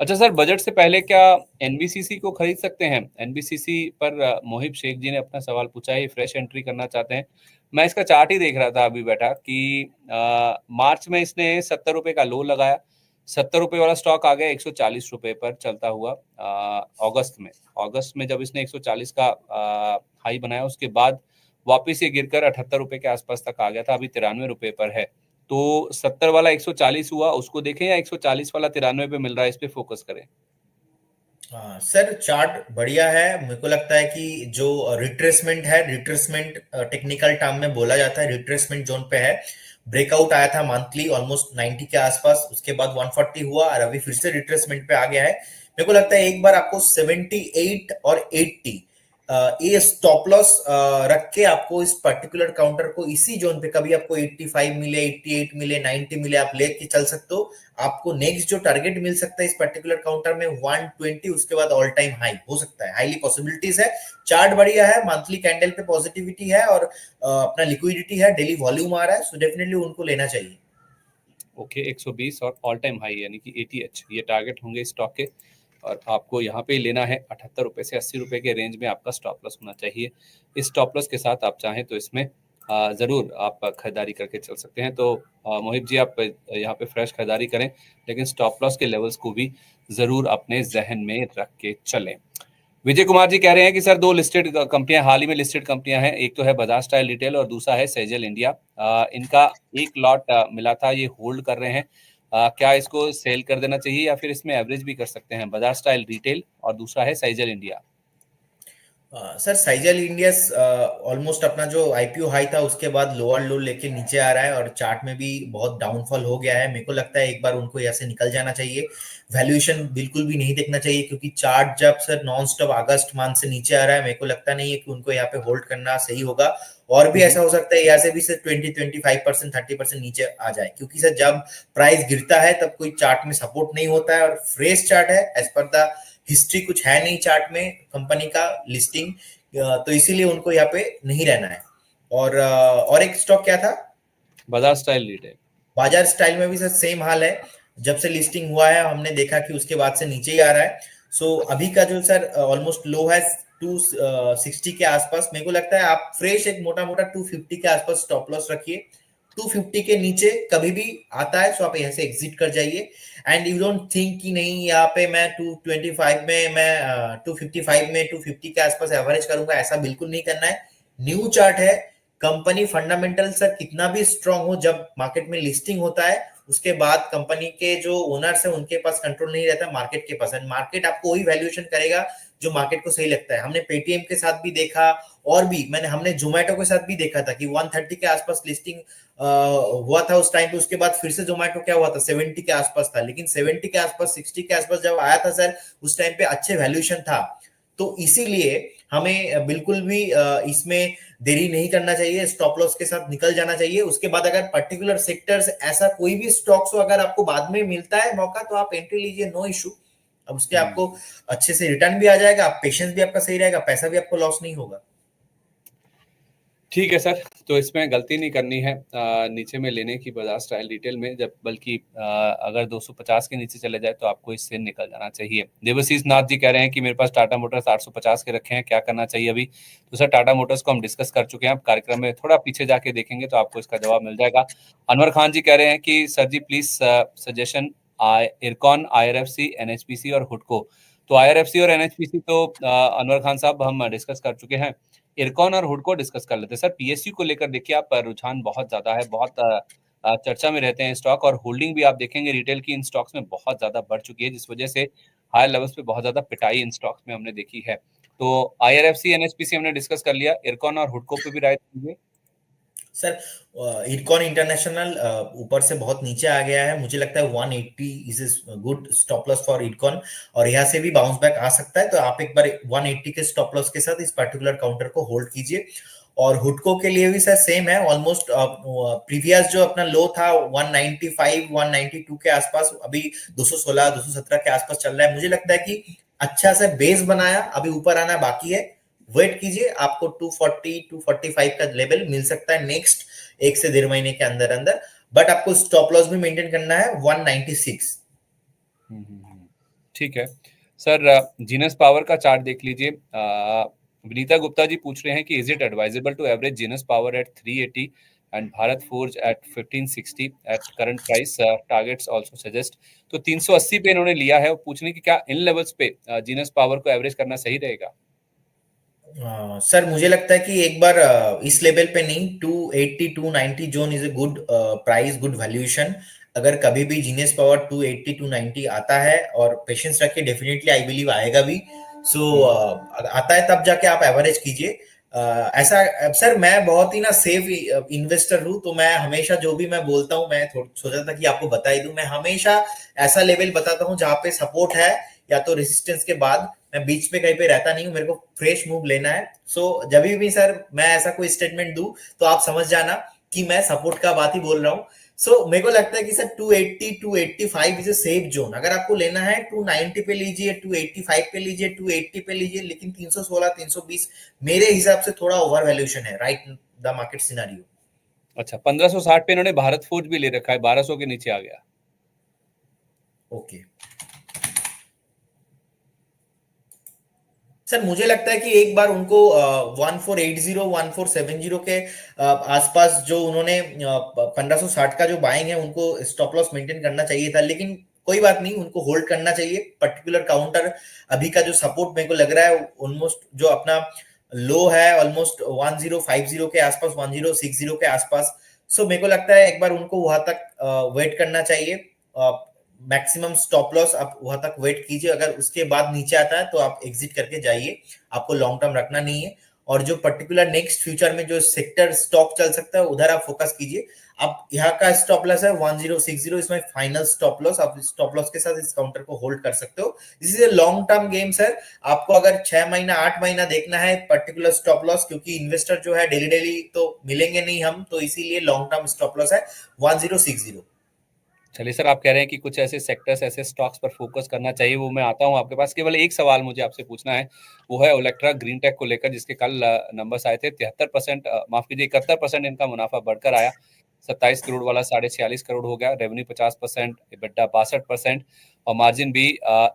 अच्छा सर, बजट से पहले क्या एनबीसीसी को खरीद सकते हैं? एनबीसीसी पर मोहिब शेख जी ने अपना सवाल पूछा है, फ्रेश एंट्री करना चाहते हैं। मैं इसका चार्ट ही देख रहा था अभी बैठा कि मार्च में इसने 70 रुपए का लो लगाया, 70 रुपए वाला स्टॉक आ गया 140 रुपए पर चलता हुआ अगस्त में जब इसने 140 का हाई बनाया, उसके बाद वापिस ये गिरकर 78 रुपए के आसपास तक आ गया था, अभी 93 रुपए पर है। तो 70 वाला 140 हुआ, उसको देखें, या 140 वाला 93 पे मिल रहा है, इस पे फोकस करें? सर चार्ट बढ़िया है, मेरे को लगता है कि जो रिट्रेसमेंट है, रिट्रेसमेंट टेक्निकल टर्म में बोला जाता है, रिट्रेसमेंट जोन पे है। ब्रेकआउट आया था मंथली ऑलमोस्ट 90 के आसपास, उसके बाद 140 हुआ और अभी फिर से रिट्रेसमेंट पे आ गया है। मेरे को लगता है एक बार आपको 78 और 80 ये स्टॉप लॉस रख के आपको इस पर्टिकुलर काउंटर को इसी जोन पे, कभी आपको 85 मिले, 88 मिले, 90 मिले, आप लेके चल सकते हो। आपको नेक्स्ट जो टारगेट मिल सकता है इस पर्टिकुलर काउंटर में 120, उसके बाद ऑल टाइम हाई हो सकता है, हाईली पॉसिबिलिटीज है। चार्ट बढ़िया है, मंथली कैंडल पे पॉजिटिविटी है और अपना लिक्विडिटी है, डेली वॉल्यूम आ रहा है, सो डेफिनेटली उनको लेना चाहिए। ओके, 120 और ऑल टाइम हाई यानी कि 80H ये टारगेट होंगे स्टॉक के, और आपको यहाँ पे लेना है 78 रुपए से 80 रुपए के रेंज में आपका स्टॉप लॉस होना चाहिए। इस स्टॉप लॉस के साथ आप चाहें तो इसमें ज़रूर आप खरीदारी करके चल सकते हैं। तो मोहित जी, आप यहाँ पे फ्रेश खरीदारी करें, लेकिन स्टॉप लॉस के लेवल्स को भी ज़रूर अपने जहन में रख के चलें। विजय कुमार जी कह रहे हैं कि सर, दो लिस्टेड कंपनियां, हाल ही में लिस्टेड कंपनियां हैं, एक तो है बजाज स्टाइल रिटेल और दूसरा है सेजल इंडिया। इनका एक लॉट मिला था, ये होल्ड कर रहे हैं। क्या इसको सेल कर देना चाहिए या फिर इसमें एवरेज भी कर सकते हैं? बजाज स्टाइल रिटेल और दूसरा है Sejal India. Sir Sejal India almost अपना जो आईपीओ हाई था उसके बाद लोअर लो लेके नीचे आ रहा है और चार्ट में भी बहुत डाउनफॉल हो गया है। मेरे को लगता है एक बार उनको यहाँ से निकल जाना चाहिए, वैल्यूएशन बिल्कुल भी नहीं देखना चाहिए, क्योंकि चार्ट जब सर नॉन स्टॉप अगस्त मंथ से नीचे आ रहा है, मेरे को लगता नहीं है कि उनको यहाँ पे होल्ड करना सही होगा। और भी ऐसा हो सकता है यहाँ से भी सर 20-25%, 30% नीचे आ जाए, क्योंकि सर जब प्राइस गिरता है तब कोई चार्ट में सपोर्ट नहीं होता है और फ्रेश चार्ट है, एज पर द हिस्ट्री कुछ है नहीं चार्ट में कंपनी का लिस्टिंग, तो इसीलिए उनको यहाँ पे नहीं रहना है। और एक स्टॉक क्या था? Bajaj style retail. बाजार स्टाइल में भी सर सेम हाल है, जब से लिस्टिंग हुआ है हमने देखा कि उसके बाद से नीचे ही आ रहा है। सो अभी का जो सर ऑलमोस्ट लो है 260 के आसपास, मेरे को लगता है आप फ्रेश एक मोटा मोटा 250 के आसपास स्टॉप लॉस रखिए। 250 के नीचे कभी भी आता है सो आप यहाँ से एग्जिट कर जाइए। एंड यू डोंट थिंक कि नहीं यहाँ पे मैं 225 में, मैं 255 में 250 के आसपास एवरेज करूंगा, ऐसा बिल्कुल नहीं करना है। न्यू चार्ट है, कंपनी फंडामेंटल सर कितना भी स्ट्रांग हो, जब मार्केट में लिस्टिंग होता है उसके बाद कंपनी के जो ओनर्स है उनके पास कंट्रोल नहीं रहता, मार्केट के पास, मार्केट आपको वही वैल्यूएशन करेगा जो मार्केट को सही लगता है। हमने पेटीएम के साथ भी देखा, और भी हमने जोमेटो के साथ भी देखा था कि 130 के आसपास लिस्टिंग हुआ था उस टाइम पे, उसके बाद फिर से जोमेटो क्या हुआ था 70 के आसपास था, लेकिन 70 के आसपास 60 के आसपास जब आया था सर उस टाइम पे अच्छे वैल्यूएशन था। तो इसीलिए हमें बिल्कुल भी इसमें देरी नहीं करना चाहिए, स्टॉप लॉस के साथ निकल जाना चाहिए। उसके बाद अगर पर्टिकुलर सेक्टर्स ऐसा कोई भी स्टॉक्स हो अगर आपको बाद में मिलता है मौका तो आप एंट्री लीजिए, नो इशू। अब उसके आपको अच्छे से रिटर्न भी आ जाएगा, पेशेंस भी आपका सही रहेगा, पैसा भी आपको लॉस नहीं होगा। ठीक है सर, तो इसमें गलती नहीं करनी है नीचे में लेने की बजाज स्टाइल रिटेल में, जब बल्कि अगर 250 के नीचे चले जाए तो आपको इससे निकल जाना चाहिए। देवशीष नाथ जी कह रहे हैं कि मेरे पास टाटा मोटर्स 850 के रखे हैं, क्या करना चाहिए अभी? तो सर, टाटा मोटर्स को हम डिस्कस कर चुके हैं, आप कार्यक्रम में थोड़ा पीछे जाके देखेंगे तो आपको इसका जवाब मिल जाएगा। अनवर खान जी कह रहे हैं कि sir ji please suggestion Ircon, IRFC, NHPC और हुडको। तो IRFC और NHPC तो अनवर खान साहब हम डिस्कस कर चुके हैं, इरकॉन और हुडको डिस्कस कर लेते हैं। सर, PSU को लेकर देखिए आप, रुझान बहुत ज्यादा है, बहुत चर्चा में रहते हैं स्टॉक, और होल्डिंग भी आप देखेंगे रिटेल की इन स्टॉक्स में बहुत ज्यादा बढ़ चुकी है, जिस वजह से हायर लेवल्स पे बहुत ज्यादा पिटाई इन स्टॉक्स में हमने देखी है। तो IRFC, NHPC हमने डिस्कस कर लिया, इरकॉन और हुडको पे भी राय दीजिए। सर इरकॉन इंटरनेशनल ऊपर से बहुत नीचे आ गया है, मुझे लगता है 180 is good stop loss for IRCON, और यहाँ से भी बाउंस बैक आ सकता है, तो आप एक बार 180 के स्टॉप लॉस के साथ इस पर्टिकुलर काउंटर को होल्ड कीजिए। और हुडको के लिए भी सर सेम है, ऑलमोस्ट प्रीवियस जो अपना लो था 195 192 के आसपास, अभी 216 217 के आसपास चल रहा है। मुझे लगता है कि अच्छा सा बेस बनाया, अभी ऊपर आना बाकी है, वेट कीजिए, आपको 240 245 का लेवल मिल सकता है नेक्स्ट 1 से 1.5 महीने के अंदर अंदर, बट आपको स्टॉप लॉस भी मेंटेन करना है 196। ठीक है सर, जीनस पावर का चार्ट देख लीजिए। विनीता गुप्ता जी पूछ रहे हैं कि is it advisable to average Genus Power at 380 and Bharat Forge at 1560 at current price, targets also suggest. तो 380 पे इन्होंने लिया है, और पूछने की क्या इन लेवल्स पे जीनस पावर को एवरेज करना सही रहेगा? सर मुझे लगता है कि एक बार इस लेवल पे नहीं, 280 290 zone is a good price, good valuation. अगर कभी भी जीनियस पावर 280 290 आता है, और पेशेंस रखिए, डेफिनेटली आई बिलीव आएगा भी। सो आता है तब जाके आप एवरेज कीजिए। ऐसा सर, मैं बहुत ही ना सेफ इन्वेस्टर हूँ, तो मैं हमेशा जो भी मैं बोलता हूँ, मैं सोचा था कि आपको बता ही दूं, मैं हमेशा ऐसा लेवल बताता हूँ जहां पे सपोर्ट है या तो रेसिस्टेंस के बाद, मैं बीच में कहीं पे रहता नहीं हूँ, मेरे को फ्रेश मूव लेना है। सो जब भी सर मैं ऐसा कोई स्टेटमेंट दूं, तो आप समझ जाना कि मैं सपोर्ट का बात ही बोल रहा हूँ। सो मेरे को लगता है कि sir 280 285 is a safe zone. अगर आपको लेना है 290 पे लीजिए, 285 पे लीजिए, 280 पे लीजिए, लेकिन 316 320 मेरे हिसाब से थोड़ा ओवर वैल्यूएशन है राइट द मार्केट सिनेरियो। अच्छा, 1560 पे इन्होंने भारत फोर्ज भी ले रखा है, 1200 के नीचे आ गया। ओके सर, मुझे लगता है कि एक बार उनको 1480 1470 के आसपास जो उन्होंने 1560 का जो बाइंग है, उनको स्टॉप लॉस मेंटेन करना चाहिए था, लेकिन कोई बात नहीं, उनको होल्ड करना चाहिए। पर्टिकुलर काउंटर अभी का जो सपोर्ट मेरे को लग रहा है, ऑलमोस्ट जो अपना लो है ऑलमोस्ट 1050 के आसपास, 1060 के आसपास। सो मेरे को लगता है एक बार उनको वहां तक वेट करना चाहिए। मैक्सिमम स्टॉप लॉस आप वहां तक वेट कीजिए, अगर उसके बाद नीचे आता है तो आप एग्जिट करके जाइए, आपको लॉन्ग टर्म रखना नहीं है। और जो पर्टिकुलर नेक्स्ट फ्यूचर में जो सेक्टर स्टॉक चल सकता है, उधर आप फोकस कीजिए। आप यहाँ का स्टॉप लॉस है 1060, इसमें फाइनल स्टॉप लॉस, आप स्टॉप लॉस के साथ इस काउंटर को होल्ड कर सकते हो। This is a long term game sir. आपको अगर 6 महीना 8 महीना देखना है पर्टिकुलर स्टॉप लॉस, क्योंकि इन्वेस्टर जो है डेली डेली तो मिलेंगे नहीं हम, तो इसीलिए लॉन्ग टर्म स्टॉप लॉस है 1060। चलिए सर, आप कह रहे हैं कि कुछ ऐसे सेक्टर्स, ऐसे स्टॉक्स पर फोकस करना चाहिए, वो मैं आता हूँ आपके पास। केवल एक सवाल मुझे आपसे पूछना है, वो है ओलेक्ट्रा ग्रीन टेक को लेकर, जिसके कल नंबर्स आए थे। 73%, माफ कीजिए 71% इनका मुनाफा बढ़कर आया, 27 करोड़ वाला 46 करोड़ हो गया। रेवेन्यू 50%, EBITDA 62%, और मार्जिन भी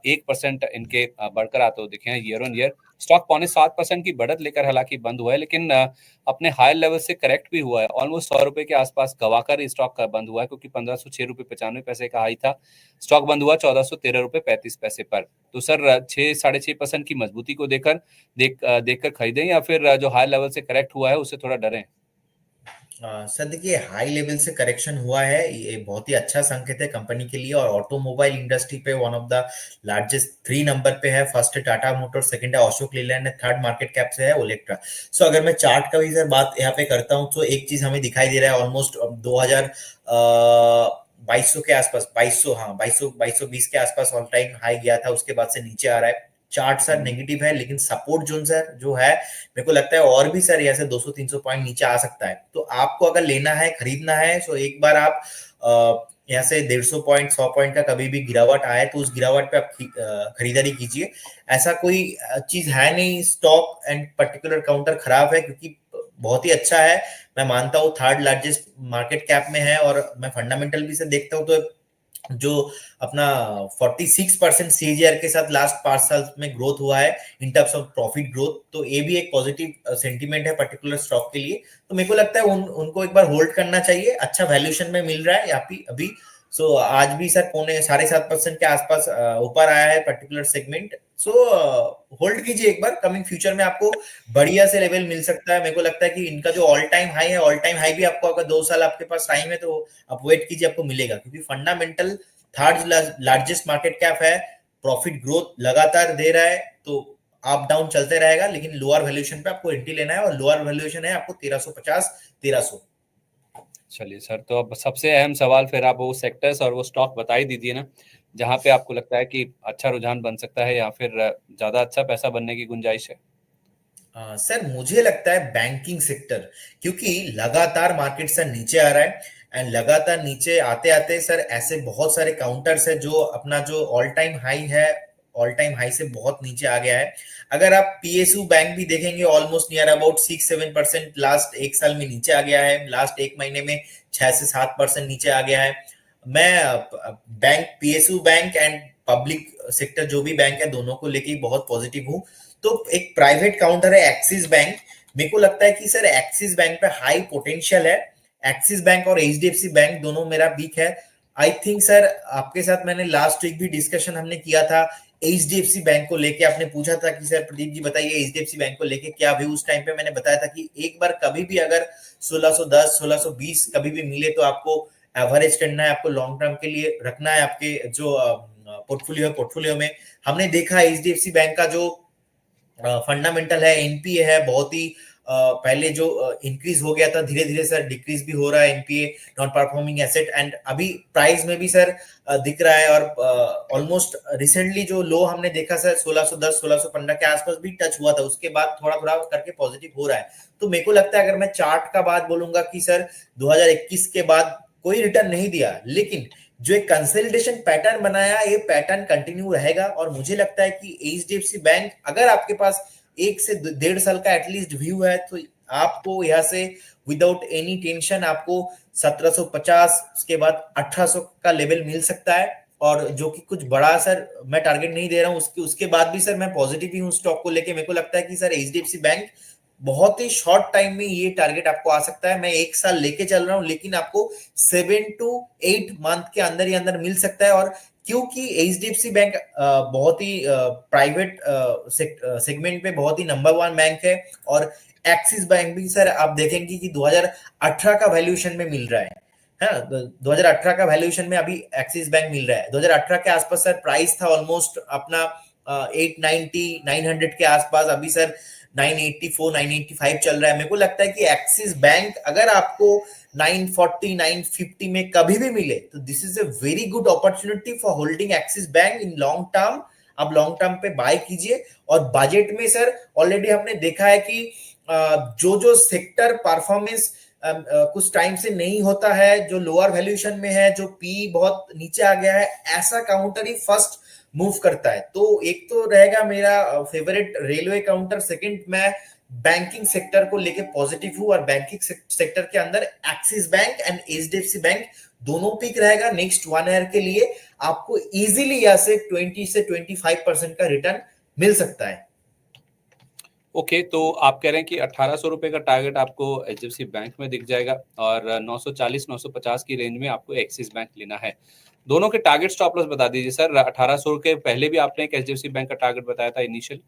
1% इनके बढ़कर आते हुए दिखे हैं ईयर ऑन ईयर। स्टॉक 6.25% की बढ़त लेकर हालांकि बंद हुआ है, लेकिन अपने हायर लेवल से करेक्ट भी हुआ है, ऑलमोस्ट 100 रुपए के आसपास गवाकर स्टॉक का बंद हुआ है, क्योंकि 1506 रुपये 95 पैसे का हाई था। स्टॉक बंद हुआ 1413 रुपये 35 पैसे पर। तो सर 6 साढ़े 6% की मजबूती को देखकर खरीदें, या फिर जो हाई लेवल से करेक्ट हुआ है उससे थोड़ा डरें? सर देखिए, हाई लेवल से करेक्शन हुआ है, ये बहुत ही अच्छा संकेत है कंपनी के लिए। और ऑटोमोबाइल इंडस्ट्री पे one of the largest 3 number पे है। फर्स्ट है टाटा मोटर, सेकंड है Ashok Leyland, third market cap से है ओलेक्ट्रा। सो अगर मैं चार्ट का भी सर बात यहाँ पे करता हूँ, तो एक चीज हमें दिखाई दे रहा है, ऑलमोस्ट 2200 के आसपास, 2200, हाँ 2200 2220 के आसपास ऑल टाइम हाई गया था, उसके बाद से नीचे आ रहा है। चार्ट सर नेगेटिव है, लेकिन सपोर्ट जोन सर जो है, मेरे को लगता है और भी सर यहाँ से 200-300 पॉइंट नीचे आ सकता है। तो आपको अगर लेना है, खरीदना है, तो एक बार आप यहाँ से 150 पॉइंट 100 पॉइंट का कभी भी गिरावट आए, तो उस गिरावट पे आप खरीदारी कीजिए। ऐसा कोई चीज है नहीं, स्टॉक एंड पर्टिकुलर काउंटर खराब है, क्योंकि बहुत ही अच्छा है। मैं मानता हूँ थर्ड लार्जेस्ट मार्केट कैप में है, और मैं फंडामेंटल भी से देखता हूँ, तो जो अपना 46% सीजीआर के साथ लास्ट 5 साल में ग्रोथ हुआ है in terms of profit growth, तो ये भी एक पॉजिटिव सेंटीमेंट है पर्टिकुलर स्टॉक के लिए। तो मेरे को लगता है उनको एक बार होल्ड करना चाहिए, अच्छा वैल्यूएशन में मिल रहा है यहाँ अभी। सो आज भी सर 6.75% के आसपास ऊपर आया है पर्टिकुलर सेगमेंट। सो होल्ड कीजिए एक बार, कमिंग फ्यूचर में आपको बढ़िया से लेवल मिल सकता है। मेरे को लगता है कि इनका जो ऑल टाइम हाई है, ऑल टाइम हाई भी आपको अगर 2 साल आपके पास टाइम है, तो आप वेट कीजिए, आपको मिलेगा, क्योंकि fundamental third largest market cap है, प्रॉफिट ग्रोथ लगातार दे रहा है, तो अप डाउन चलते रहेगा, लेकिन लोअर वैल्यूएशन पे आपको एंट्री लेना है, और लोअर वैल्यूएशन है आपको 1350 1300। चलिए सर, तो अब सबसे अहम सवाल फिर आप वो सेक्टर्स और वो स्टॉक बता ही दीजिए ना, जहां पे आपको लगता है कि अच्छा रुझान बन सकता है या फिर ज्यादा अच्छा पैसा बनने की गुंजाइश है। सर मुझे लगता है बैंकिंग सेक्टर, क्योंकि लगातार मार्केट सर नीचे आ रहा है। एंड लगातार नीचे आते आते सर ऐसे बहुत सारे काउंटर्स है जो अपना जो ऑल टाइम हाई है, ऑल टाइम हाई से बहुत नीचे आ गया है। अगर आप पीएसयू बैंक भी देखेंगे, ऑलमोस्ट नियर अबाउट 6-7% लास्ट एक साल में नीचे आ गया है, लास्ट एक महीने में 6 से 7% नीचे आ गया है। मैं bank, PSU bank and public sector जो भी बैंक है, दोनों को लेके बहुत पॉजिटिव हूँ। तो एक प्राइवेट काउंटर है एक्सिस बैंक, मेरे को लगता है कि सर एक्सिस बैंक पे हाई पोटेंशियल है। एक्सिस बैंक और एचडीएफसी बैंक दोनों मेरा वीक है। आई थिंक सर आपके साथ मैंने लास्ट वीक भी डिस्कशन हमने किया था एचडीएफसी बैंक को लेके। आपने पूछा था कि सर प्रदीप जी बताइए एचडीएफसी बैंक को लेके क्या व्यू। उस टाइम पे मैंने बताया था कि एक बार कभी भी अगर 1610 1620 कभी भी मिले तो आपको एवरेज करना है, आपको लॉन्ग टर्म के लिए रखना है आपके जो पोर्टफोलियो में। हमने देखा एचडीएफसी बैंक का जो फंडामेंटल है, एनपीए है, बहुत ही पहले जो इंक्रीज हो गया था, धीरे धीरे सर डिक्रीज भी हो रहा है NPA, non performing asset. And अभी प्राइस में भी सर दिख रहा है। और ऑलमोस्ट रिसेंटली जो लो हमने देखा सर 1610 1615 के आसपास भी टच हुआ था, उसके बाद थोड़ा थोड़ा करके पॉजिटिव हो रहा है। तो मेरे को लगता है अगर मैं चार्ट का बात बोलूंगा कि सर 2021 के बाद कोई रिटर्न नहीं दिया, लेकिन जो एक कंसोलिडेशन पैटर्न बनाया, ये पैटर्न कंटिन्यू रहेगा। और मुझे लगता है कि एचडीएफसी बैंक, अगर आपके पास 1 से 1.5 साल का एटलीस्ट व्यू है, तो आपको यहाँ से विदाउट एनी टेंशन आपको 1750, उसके बाद 1800 का लेवल मिल सकता है। और जो कि कुछ बड़ा सर मैं टारगेट नहीं दे रहा हूं, उसके उसके बाद भी सर मैं पॉजिटिव ही हूं स्टॉक को लेके। मेरे को लगता है कि सर एचडीएफसी बैंक बहुत ही शॉर्ट टाइम में ये टारगेट आपको आ सकता है। मैं एक साल लेके चल रहा हूं, लेकिन आपको 7 to 8 मंथ के अंदर ही अंदर मिल सकता है। और क्योंकि एचडीएफसी बैंक बहुत ही प्राइवेट सेगमेंट पे बहुत ही नंबर वन बैंक है। और एक्सिस बैंक भी सर आप देखेंगे कि 2018 का वैल्यूएशन में मिल रहा है ना। 2018 का वैल्यूएशन में अभी एक्सिस बैंक मिल रहा है। 2018 के आसपास सर प्राइस था ऑलमोस्ट अपना 890 900 के आसपास, अभी सर 984 985 चल रहा है। मेरे को लगता है कि एक्सिस बैंक अगर आपको 940 950 में कभी भी मिले, तो this is a very good opportunity for holding axis bank in long term. आप लॉन्ग टर्म पे बाय कीजिए। और बजट में सर ऑलरेडी हमने देखा है कि जो जो सेक्टर परफॉर्मेंस कुछ टाइम से नहीं होता है, जो लोअर वैल्यूएशन में है, जो पी बहुत नीचे आ गया है, ऐसा काउंटर ही फर्स्ट मूव करता है। तो एक तो रहेगा मेरा फेवरेट रेलवे काउंटर, सेकंड मैं बैंकिंग सेक्टर को लेके पॉजिटिव हूं। और बैंकिंग सेक्टर के अंदर axis bank and HDFC bank दोनों पिक रहेगा नेक्स्ट 1 ईयर के लिए। आपको इजीली यहाँ से 20 से 25% का रिटर्न मिल सकता है। ओके, तो आप कह रहे हैं कि 1800 रुपए का टारगेट आपको एचडीएफसी बैंक में दिख जाएगा और 940 950 की रेंज में आपको एक्सिस बैंक लेना है। दोनों के टारगेट स्टॉप लॉस बता दीजिए सर। 1800 के पहले भी आपने एक एचडीएफसी बैंक का टारगेट बताया था initial.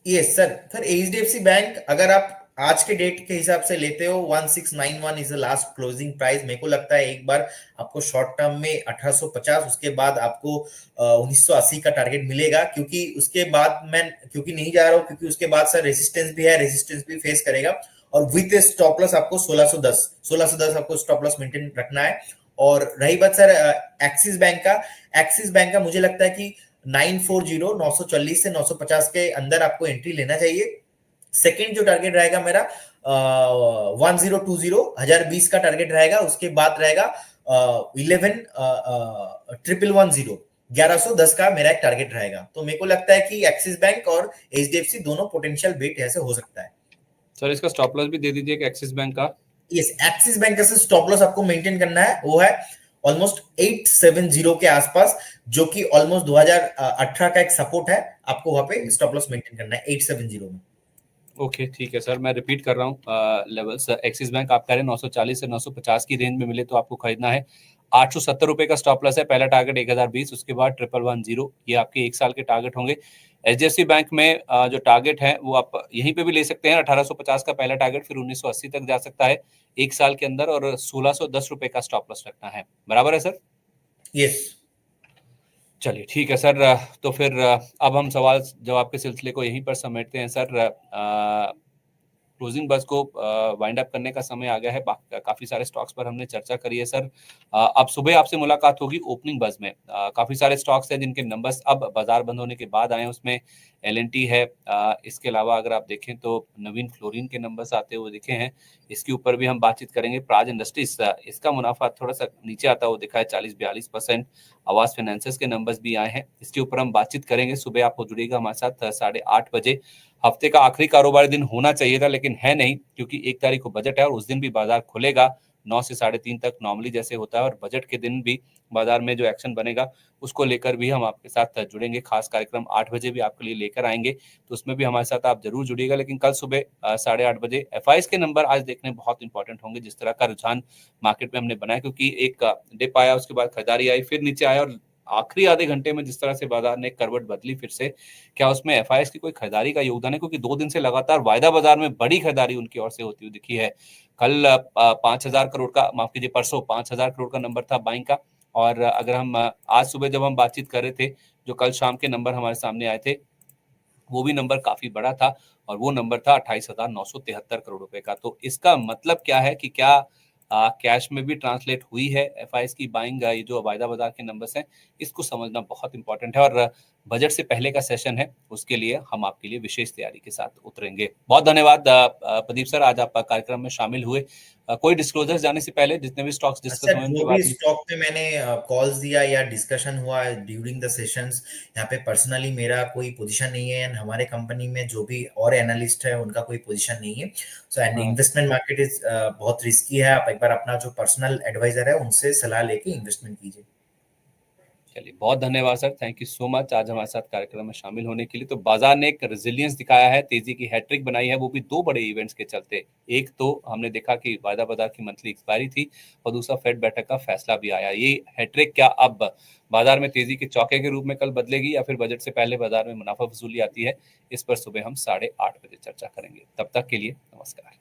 Yes sir. Sir HDFC bank अगर आप आज के डेट के हिसाब से लेते हो, 1691 is the last closing price. मेरे को लगता है एक बार आपको शॉर्ट टर्म में 1850, उसके बाद आपको 1980 का टारगेट मिलेगा। क्योंकि उसके बाद मैं क्योंकि नहीं जा रहा हूँ, क्योंकि उसके बाद सर रेजिस्टेंस भी है, रेजिस्टेंस भी फेस करेगा। और विथ स्टॉप लॉस आपको 1610 आपको स्टॉप लॉस मेंटेन रखना है। और रही बात सर एक्सिस बैंक का, एक्सिस बैंक का मुझे लगता है कि 940 940 से 950 के अंदर आपको एंट्री लेना चाहिए। सेकंड जो टारगेट रहेगा मेरा 1020 1020 का टारगेट रहेगा। उसके बाद रहेगा 11 1110 का मेरा एक टारगेट रहेगा। तो मेरे को लगता है कि एक्सिस बैंक और एचडीएफसी दोनों पोटेंशियल बेट ऐसे हो सकता है। सर इसका स्टॉप लॉस भी दे दीजिए कि एक्सिस बैंक का। यस, एक्सिस बैंक का स्टॉप लॉस आपको मेंटेन करना है, वो है ऑलमोस्ट 870 के आसपास, जो कि ऑलमोस्ट 2018 का एक सपोर्ट है। आपको वहां पे स्टॉप लॉस मेंटेन करना है 870 में। ओके ठीक है सर, मैं रिपीट कर रहा हूँ लेवल्स। एक्सिस बैंक आप कह रहे हैं 940 से 950 की रेंज में मिले तो आपको खरीदना है। 870 रुपए का स्टॉप लॉस है, पहला टारगेट 1020, उसके बाद 1110, ये आपके एक साल के टारगेट होंगे। एचडीएफसी बैंक में जो टारगेट है वो आप यहीं पे भी ले सकते हैं। 1850 का पहला टारगेट, फिर 1980 तक जा सकता है एक साल के अंदर, और 1610 रुपए का स्टॉप लॉस रखना है। बराबर है सर? यस। चलिए ठीक है सर। तो फिर अब हम सवाल जवाब के सिलसिले को यहीं पर समेटते हैं सर। क्लोजिंग बस को वाइंड अप करने का समय आ गया है। काफी सारे स्टॉक्स पर हमने चर्चा करी है सर। अब सुबह आपसे मुलाकात होगी ओपनिंग बस में। काफी सारे स्टॉक्स हैं जिनके नंबर्स अब बाजार बंद होने के बाद आए हैं, उसमें एल&टी है। इसके अलावा अगर आप देखें तो नवीन फ्लोरिन के नंबर्स आते हुए दिखे हैं, इसके ऊपर भी हम बातचीत करेंगे। प्राज इंडस्ट्रीज, इसका मुनाफा थोड़ा सा नीचे आता हुआ दिखा है 40-42%। आवास फाइनेंसेस के नंबर्स भी आए हैं, इसके ऊपर हम बातचीत करेंगे। सुबह आप हो जुड़िएगा हमारे साथ 8:30 बजे। हफ्ते का आखिरी कारोबारी दिन होना चाहिए था लेकिन है नहीं, क्योंकि 1 तारीख को बजट है और उस दिन भी बाजार खुलेगा 9 से 3:30 तक नॉर्मली जैसे होता है, और बजट के दिन भी बाजार में जो एक्शन बनेगा उसको लेकर भी हम आपके साथ जुड़ेंगे। खास कार्यक्रम 8 बजे भी आपके लिए लेकर आएंगे, तो उसमें भी हमारे साथ आप जरूर जुड़िएगा। लेकिन कल सुबह 8:30 बजे एफआईएस के नंबर आज देखने बहुत इंपॉर्टेंट होंगे। जिस तरह का रुझान मार्केट में हमने बनाया, क्योंकि एक डिप आया, उसके बाद खरीदारी आई, फिर नीचे आया, और आखिरी आधे घंटे में जिस तरह से बाजार ने करवट बदली फिर से, क्या उसमें एफआईएस की कोई खरीदारी का योगदान है? क्योंकि 2 दिन से लगातार वायदा बाजार में बड़ी खरीदारी उनकी ओर से होती हुई दिखी है। कल 5,000 करोड़ का, माफ कीजिए परसों 5,000 करोड़ का नंबर था बाइंग का। और अगर हम आज सुबह जब हम बातचीत कर रहे थे, जो कल शाम के नंबर हमारे सामने आए थे, वो भी नंबर काफी बड़ा था, और वो नंबर था 28,973 करोड़ रुपए का। तो इसका मतलब क्या है कि क्या कैश में भी ट्रांसलेट हुई है एफआईएस की बाइंग? ये जो वायदा बाजार के नंबर्स हैं, इसको समझना बहुत इंपॉर्टेंट है। और बजट से पहले का सेशन है, उसके लिए हम आपके लिए विशेष तैयारी के साथ उतरेंगे। बहुत धन्यवाद प्रदीप सर, आज आप कार्यक्रम में शामिल हुए। कोई डिस्क्लोजर जाने से पहले जितने भी स्टॉक्स डिस्कस हुए जो भी स्टॉक पे मैंने कॉल्स दिया या डिस्कशन हुआ ड्यूरिंग द सेशंस, यहाँ पे पर्सनली मेरा कोई पोजीशन नहीं है, एंड हमारे कंपनी में जो भी और एनालिस्ट है उनका कोई पोजीशन नहीं है। So and investment market is बहुत रिस्की है। आप एक बार अपना जो पर्सनल एडवाइजर है उनसे सलाह लेके इन्वेस्टमेंट कीजिए। चलिए, बहुत धन्यवाद sir, thank you so much आज हमारे साथ कार्यक्रम में शामिल होने के लिए। तो बाजार ने एक रेजिलियंस दिखाया है, तेजी की हैट्रिक बनाई है, वो भी 2 बड़े इवेंट्स के चलते। एक तो हमने देखा कि वायदा बाजार की मंथली एक्सपायरी थी, और दूसरा फेड बैठक का फैसला भी आया। ये हैट्रिक क्या अब बाजार में तेजी के चौके के रूप में कल बदलेगी, या फिर बजट से पहले बाजार में मुनाफा वसूली आती है? इस पर सुबह हम 8:30 बजे चर्चा करेंगे। तब तक के लिए नमस्कार।